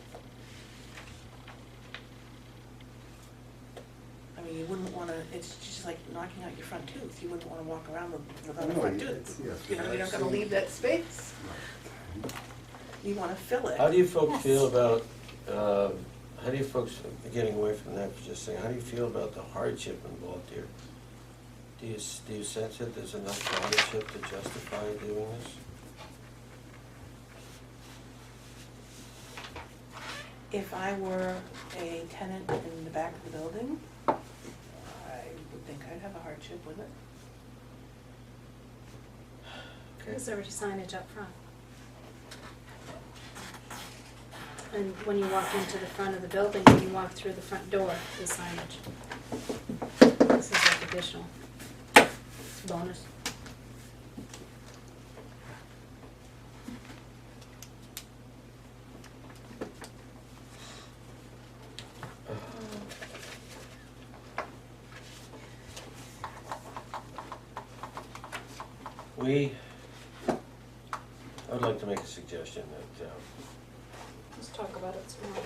I mean, you wouldn't wanna, it's just like knocking out your front tooth, you wouldn't wanna walk around without a No, front you- tooth. yes, You know, you're not I've gonna seen- leave that space, you wanna fill it. How do you folks feel about, how do you folks, getting away from that for just a second, how do you feel about the hardship involved here? Do you sense that there's enough hardship to justify doing this? If I were a tenant in the back of the building, I would think I'd have a hardship with it. Okay. There's already signage up front. And when you walk into the front of the building, when you walk through the front door, there's signage. This is like additional. It's a bonus. I would like to make a suggestion that, Let's talk about it some more.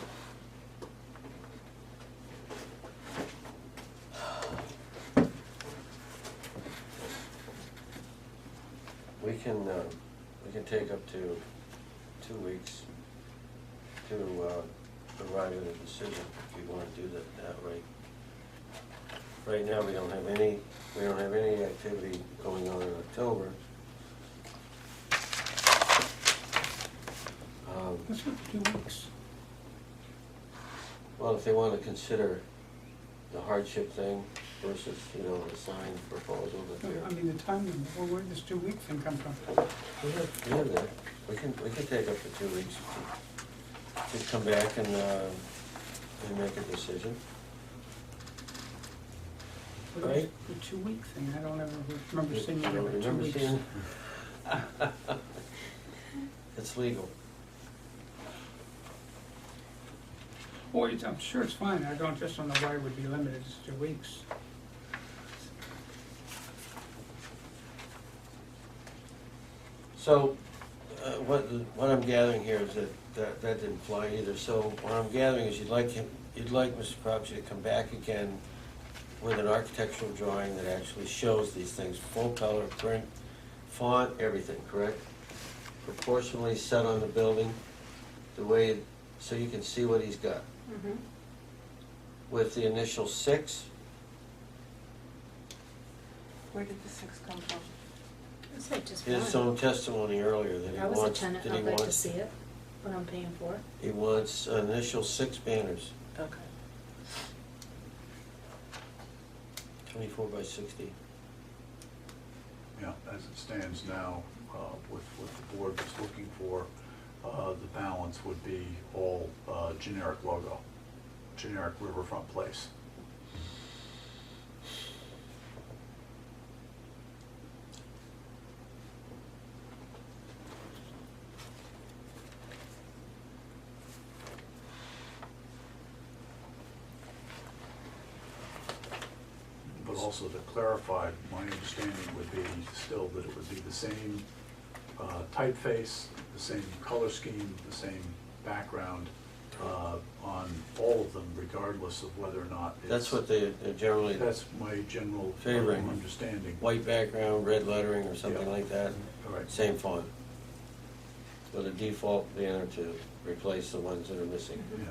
we can take up to 2 weeks to arrive at a decision, if you wanna do that way. Right now, we don't have any activity going on in October. Let's go for 2 weeks. Well, if they wanna consider the hardship thing versus, the sign proposal that they're. I mean, the time, where did this 2-week thing come from? We have that. We can take up to 2 weeks to come back and make a decision. Right. The 2-week thing, I don't ever remember seeing it You don't every 2 remember weeks. seeing? It's legal. Well, I'm sure it's fine, I don't know why it would be limited to 2 weeks. So, what I'm gathering here is that didn't fly either. So what I'm gathering is you'd like Mr. Cropsey to come back again with an architectural drawing that actually shows these things, full color, print, font, everything, correct? Proportionally set on the building, the way, so you can see what he's got. Mm-hmm. With the initial 6, Where did the 6 come from? It's like just his fine. own testimony earlier that he I was wants, a tenant, that he I'd like to wants, see it, what I'm paying for. he wants an initial 6 banners, Okay. 24 by 60. Yeah, as it stands now, what the board was looking for, the balance would be all generic logo, generic riverfront place. But also to clarify, my understanding would be still that it would be the same typeface, the same color scheme, the same background on all of them, regardless of whether or not it's... That's what they're generally That's my general favoring. understanding. White background, red lettering or something Yeah. like that, All right. same font. With a default banner to replace the ones that are missing. Yeah.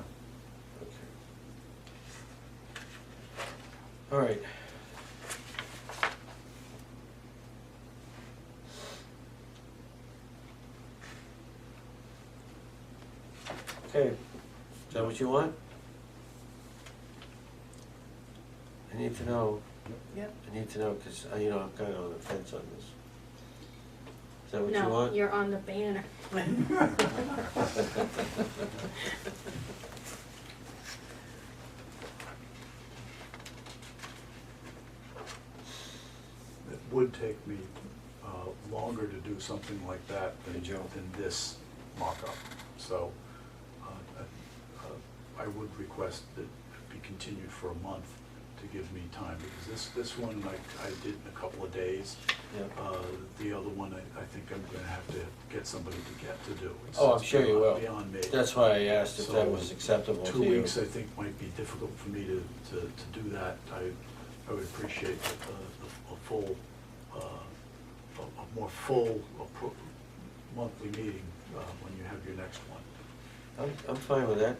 Okay. All right. Okay, is that what you want? I need to know, Yep. I need to know, because, I'm kind of on the fence on this. Is that what you No, want? you're on the banner. It would take me longer to do something like that Good job. than this mock-up. So I would request that it be continued for a month to give me time, because this one I did in a couple of days. Yeah. The other one, I think I'm gonna have to get somebody to do. It's- Oh, I'm it's sure you will. beyond me. That's why I asked if that So, was acceptable to 2 you. weeks, I think, might be difficult for me to do that. I would appreciate a full, a more full monthly meeting when you have your next one. I'm fine with that.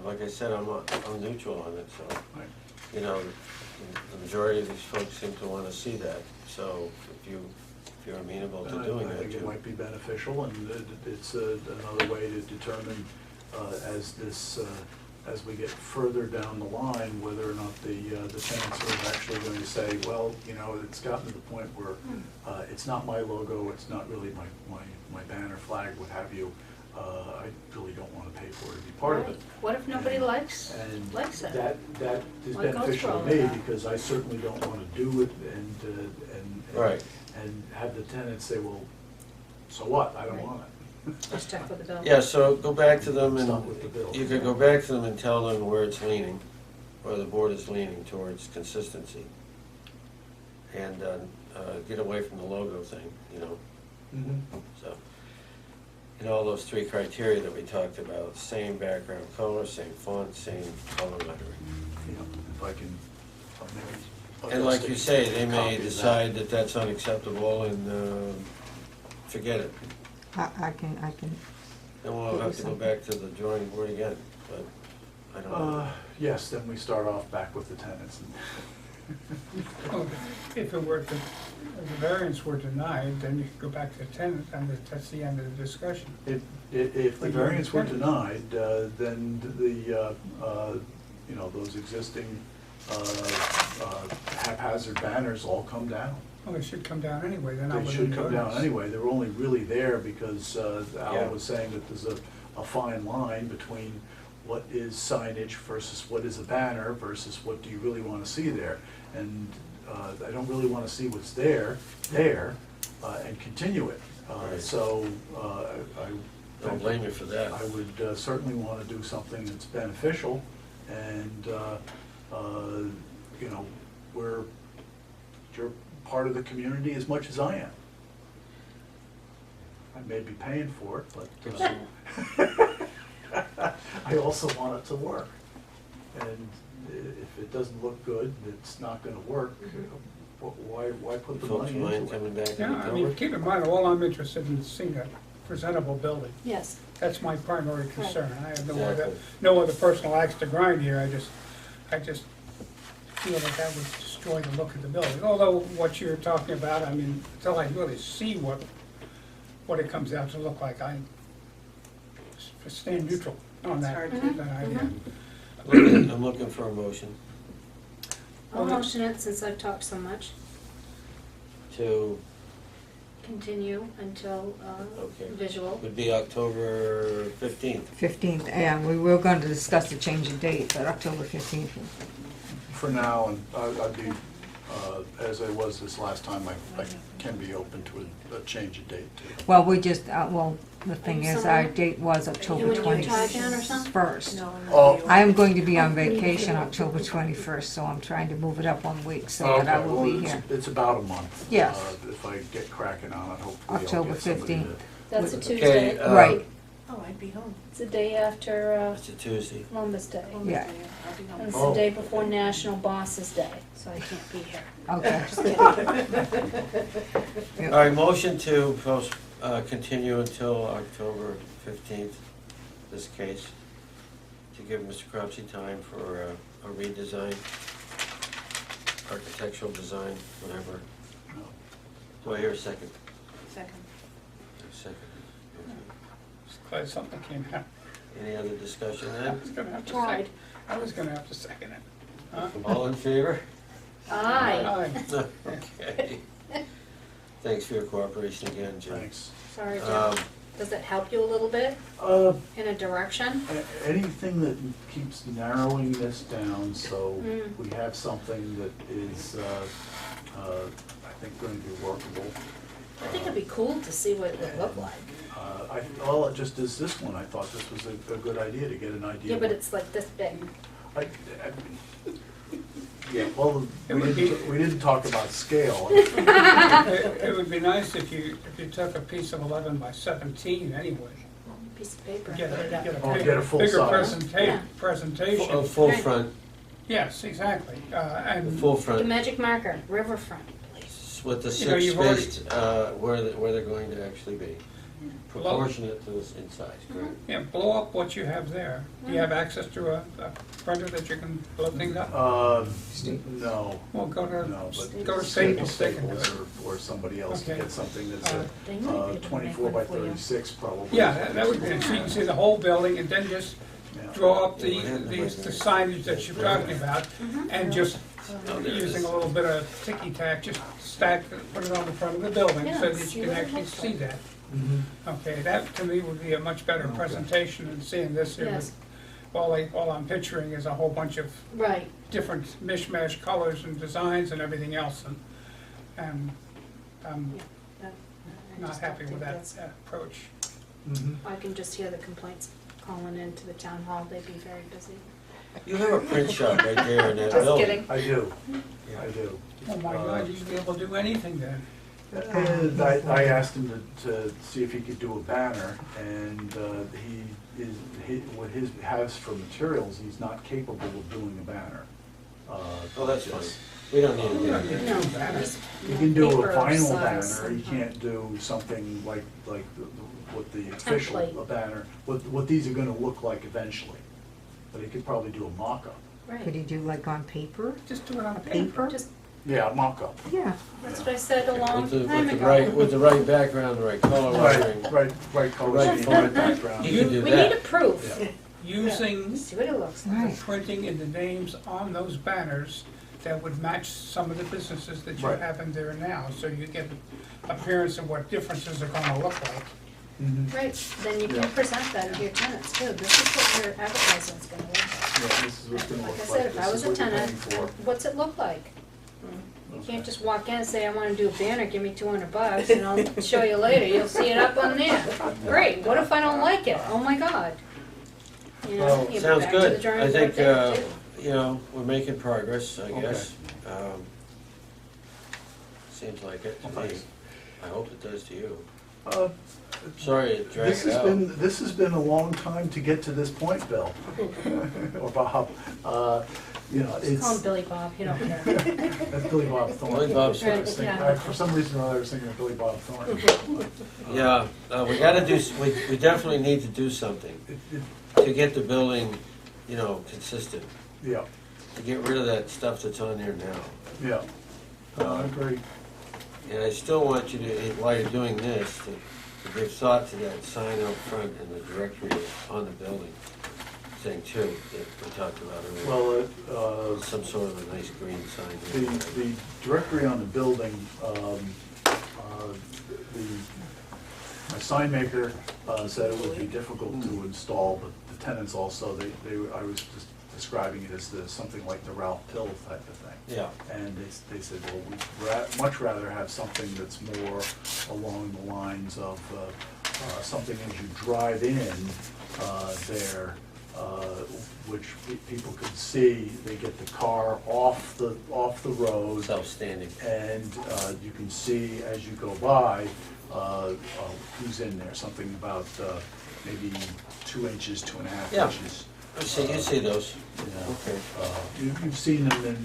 Like I said, I'm neutral on it, so, Right. the majority of these folks seem to want to see that. So if you're amenable to And doing I that, think it Jim. might be beneficial, and it's another way to determine as we get further down the line, whether or not the tenants are actually going to say, well, it's gotten to the point where it's not my logo, it's not really my banner flag, what have you. I really don't want to pay for it to be part of it. Right. What if nobody likes And it? that is What goes beneficial for all to of me, that? because I certainly don't want to do it Right. and have the tenants say, well, so what, I don't Right. want it. Just check with the bill. Yeah, so go back to them Stop with the bill. and, you could go back to them and tell them where it's leaning, where the board is leaning towards consistency. And get away from the logo thing, Mhm. so. All those three criteria that we talked about, same background color, same font, same color lettering. If I can, maybe. And like you say, they may Copy of that. decide that that's unacceptable and forget it. I can, Then we'll have to go back to the drawing board again, but I don't know. Yes, then we start off back with the tenants. Well, if the variance were denied, then you could go back to the tenant, and that's the end of the discussion. If the variance were denied, then those existing haphazard banners all come down. Well, they should come down anyway, they're not They within should the come down ordinance. anyway. They're only really there because Yeah. Al was saying that there's a fine line between what is signage versus what is a banner versus what do you really want to see there. And I don't really want to see what's there, and continue it. Right. So Don't blame you for that. I would certainly want to do something that's beneficial, and, you're part of the community as much as I am. I may be paying for it, but I also want it to work. And if it doesn't look good, it's not gonna work, why put the Folks money mind into it? coming back in Yeah, I mean, October? keep in mind, all I'm interested in is seeing a presentable building. Yes. That's my primary concern. I have Exactly. no other personal axe to grind here, I just feel that that would destroy the look of the building. Although what you're talking about, I mean, until I really see what it comes out to look like, I stand neutral on It's that, hard to- that idea. I'm looking for a motion I'll motion it since I've talked so much. to continue until, Okay. visual. Would be October 15th. 15th, yeah, we were going to discuss the change of date, but October 15th. For now, and I'd be, as I was this last time, I can be open to a change of date too. Well, we just, the thing you is, somewhere? our date was October You in Utah again or something? 21st. Oh. I am going to be on vacation October 21st, so I'm trying to move it up 1 week so that I Okay, will well, be it's- here. It's about a month. Yes. If I get cracking on it, hopefully I'll October get somebody to. 15th. That's a Okay, Tuesday. Right, Oh, I'd be home. It's the day after, It's a Tuesday. Columbus Day. Yeah. I'll be And home. it's Oh. the day before National Bosses Day, so I can't be here. okay. Just kidding. All right, motion to continue until October 15th, this case, to give Mr. Cropsey time for a redesign, architectural design, whatever. Do I hear a second? Second. Second. Just glad something came out. Any other discussion I then? was gonna have to Tried. second, I was gonna have to second it. Huh? All in favor? Aye. Aye. Okay. Thanks for your cooperation again, Jim. Thanks. Sorry, Jim. Um, Does it help you a little bit Uh, in a direction? Anything that keeps narrowing this down, so Mm. we have something that is, I think, going to be workable. I think it'd be cool to see what it would look like. Well, just as this one, I thought this was a good idea to get an idea. Yeah, but what- it's like this big. Yeah, well, It would be- we didn't talk about scale. It would be nice if you took a piece of 11 by 17 anyway. Piece of paper. Get put it up. Oh, a get a full bigger size. Yeah. presentation. A full Right. front, Yes, exactly. a And full The front, magic marker, riverfront, please. with the You know, six you've already- spaced, where they're going to actually be. Proportionate to this in size, correct? yeah, blow up what you have there. Do you have access to a printer that you can blow things up? No, Well, go to no, but go to Staples, they can do Staples it. or somebody else to Okay. get something that's They might be able to make 24 by one for you. 36 probably. Yeah, that would be, so you can see the whole building and then just Yeah. draw up the Yeah, we have the signage that you're talking about and just Oh, there it using is. a little bit of ticky-tack, just stack, put it on the front of the building Yeah, so that see you can what it actually looks see like. that. Mhm. Okay, that to me would be a much better Okay. presentation than seeing this here. Yes. All I'm picturing is a whole bunch of Right. different mishmash colors and designs and everything else, and I'm Yeah, I not just don't happy think with that that's- approach. Mhm. I can just hear the complaints calling into the town hall, they'd be very busy. You have a print shop right there in that Just building. kidding. I do, I do. Oh my God, you'd be able to do anything then. And I asked him to see if he could do a banner, and what his has for materials, he's not capable of doing a banner. Oh, that's fine. We don't need to do that. No, Banner. just You can do a paper vinyl size banner, you somehow. can't do something like what the official Template. banner, what these are gonna look like eventually. But he could probably do a mock-up. Could Right, you do like on paper? Just do it on paper. Paper? just, Yeah, a mock-up. Yeah. that's what I said a long With the time right, ago. with the right background, the right color Right, ordering. right colors, Right and font. background. You can do We need a that. proof, Yeah. Using see what it looks like. the Right. printing and the names on those banners that would match some of the businesses that you Right. have in there now, so you get an appearance of what differences are gonna look like. Mhm. Right, then you can Yeah. present that to your tenants too, this is what your advertisement's gonna look like. Yeah, this is what's gonna Like look I like, said, if I this was is a what you're tenant, paying for. what's it look like? You Okay. can't just walk in and say, I wanna do a banner, give me $200, and I'll show you later, you'll see it up on there. Great, what if I don't like it? Oh my God. You know, Well, you go sounds back to the good. I drawing board think, there too. you know, we're making progress, I Okay. guess. Seems like it to Well, me. thanks. I hope it does to you. Uh, Sorry it dragged This has out. this has been a long time to get to this point, Bill, or Bob. You know, Just call him it's, Billy Bob, he don't care. that's Billy Bob Thornton. Billy Bob That's what I was Thornton. thinking. Yeah. For some reason or other, I was thinking of Billy Bob Thornton. Yeah, we gotta do, we definitely need to do something to get the building, you know, consistent. Yeah, To get rid of that stuff that's on there now. yeah. I agree. And I still want you to, while you're doing this, to give thought to that sign out front and the directory on the building thing too, that we talked about earlier. Well, Some sort of a nice green sign. the directory on the building, My sign maker said it would be difficult to install, but the tenants also, I was just describing it as something like the Ralph Pill type of thing. Yeah. And they said, well, we'd much rather have something that's more along the lines of something as you drive in there, which people could see. They get the car off the road. Self-standing. And you can see as you go by who's in there, something about maybe 2 inches, 2.5 Yeah. inches. You see those. You know, Okay. You've seen them in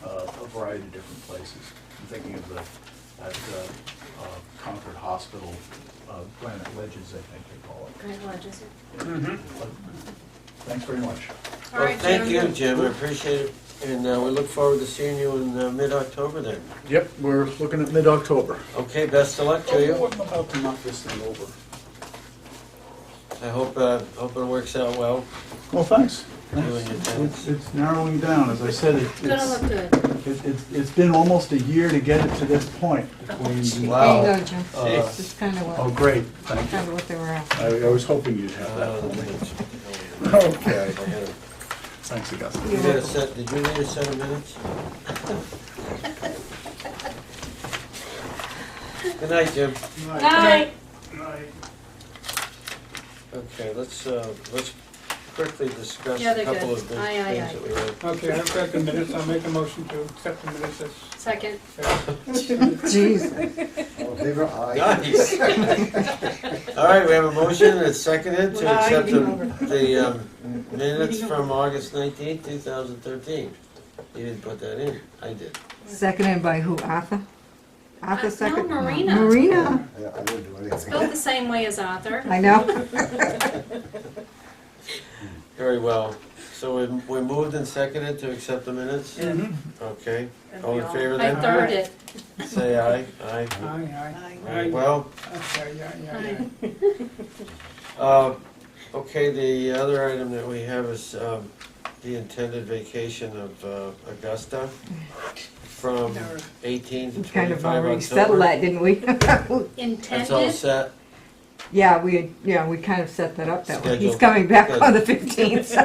a variety of different places. I'm thinking of at Concord Hospital, granite ledges, I think they call it. Great Ledges. Thanks very much. All Well, right, thank Jim. you, Jim, I appreciate it, and we look forward to seeing you in mid-October then. Yep, we're looking at mid-October. Okay, best of luck to you. I'm about to knock this thing over. I hope it works out well. Well, thanks. You and your tenants. It's narrowing down, as I said, Gonna look good. it's been almost a year to get it to this point. Between There you Wow. go, Jim. Jeez. This is kind of Oh, what, great, thank kind you. of what they were after. I was hoping you'd have The that. minutes. Okay. I had it. Thanks, Augusta. You need a set, did you need a set of minutes? Good night, Jim. Night. Okay, let's quickly discuss Yeah, a they're couple good. of things Aye, aye, aye. that we had. Okay, I've got the minutes, I'll make a motion to accept the minutes as. Second. Jeez. All in favor? Aye. Nice. All right, we have a motion, it's seconded to accept the minutes from August 19th, 2013. You didn't put that in, I did. Seconded by who, Arthur? Arthur No, second? Marina. Marina, Yeah, I didn't do anything. Spelled the same way as Arthur. I know. Very well. So we moved and seconded to accept the minutes? Yeah. Okay. And All we in all- favor I then? third it. Say aye. Aye. Aye, Aye. aye. Well, okay, the other item that we have is the intended vacation of Augusta from 18 to We kind 25 of already October. settled that, didn't we? That's all Intended. set. Yeah, we kind of set that up that way. He's Scheduled. coming back Good. on the 15th, so.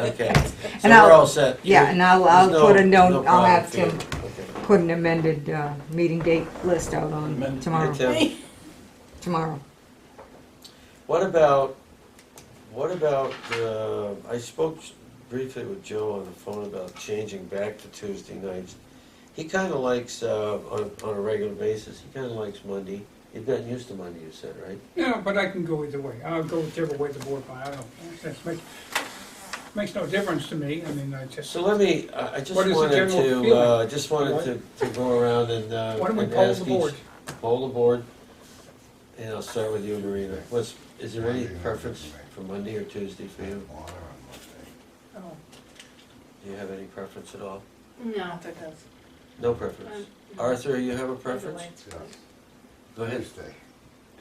Okay. So And we're I'll- all set. Yeah, and I'll There's put a no note, I'll problem ask for you. him, Okay. put an amended meeting date list out on Amended. tomorrow. Hey, Tim, Tomorrow. what about, I spoke briefly with Joe on the phone about changing back to Tuesday nights. He kind of likes, on a regular basis, he kind of likes Monday. You've gotten used to Monday, you said, right? Yeah, but I can go either way. I'll go whichever way the board, I don't know. Makes no difference to me. I mean, I just. So let me, I just What is the wanted general to, feeling? just wanted to go around and Why don't we and poll ask the board? Poll the board, and I'll start with you, Marina. Is there any Monday, preference Tuesday. for Monday or Tuesday for you? Water on Monday. Oh, Do you have any preference at all? No. Arthur does. No preference. Arthur, you have a preference? Either way, it's Yeah. fine. Go ahead. Tuesday.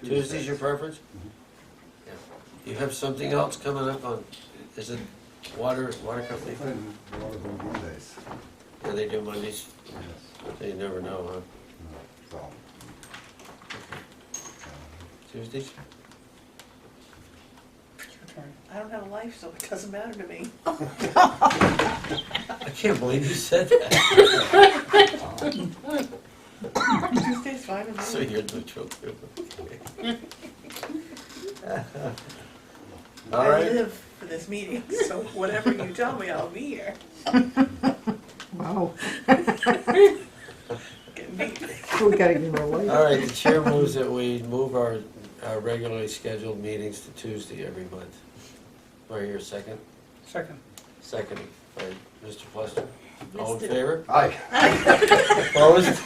Tuesday's your preference? Mhm. Yeah. You have something else coming up on, is it water company? And water on Mondays. Yeah, they do Mondays, Yes. so you never know, huh? So. Tuesdays? I don't have a life, so it doesn't matter to me. I can't believe you said that. Tuesday's fine with me. So you're neutral too. All I right. live for this meeting, so whatever you tell me, I'll be here. Wow. Getting beat. We gotta give her away. All right, the chair moves that we move our regularly scheduled meetings to Tuesday every month. Do I hear a second? Second. Second by Mr. Plester. All in Missed it. favor? Aye. Opposed?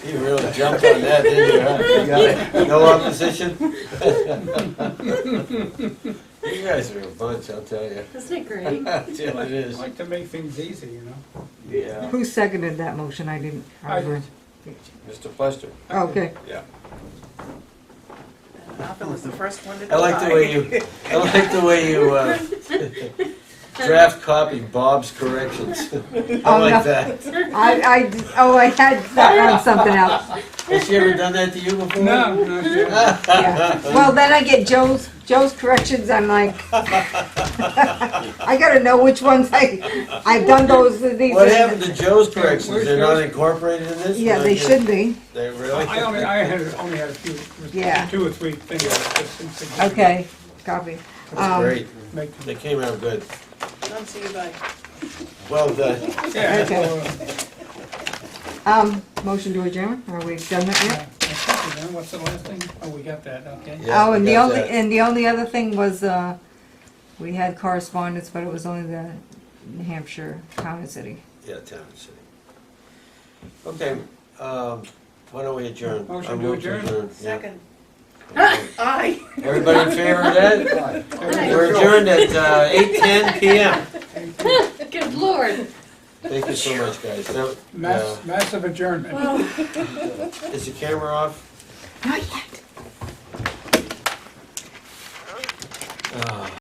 You really jumped on that, didn't you, huh? No opposition? You guys are a bunch, I'll tell you. Isn't it great? Yeah, it I is. like to make things easy, you know? Yeah. Who seconded that motion? I didn't. I did. Mr. Plester. Okay. Yeah. Arthur was the first one to I like the way you, I like the way you, draft copy, Bob's corrections. I Oh, like no. that. I had that on something else. Has she ever done that to you before? No, not yet. Yeah. Well, then I get Joe's corrections, I'm like, I gotta know which ones I've done these. What happened to Joe's corrections? Where's They're not Joe's? incorporated in this? Yeah, they should be. They really? I only had a few, Yeah. 2 or 3 things. that just insignificant. Okay, copy. That's great. Make They them- came out good. Don't see you, bye. Well done. Yeah, Okay. Motion to adjourn, are we done that I yet? think we're done. What's the last thing? Oh, we got that, okay. Yeah, Oh, we and got that. the only other thing was, we had correspondence, but it was only the New Hampshire town and city. Yeah, town and city. Okay, why don't we adjourn? Motion I to move adjourn? Yeah. Second. Okay. Aye. Everybody in favor of that? We're adjourned at 8:10 PM. Good lord. Thank you so much, guys. Now, Massive adjournment. is the camera off? Not yet. Ah.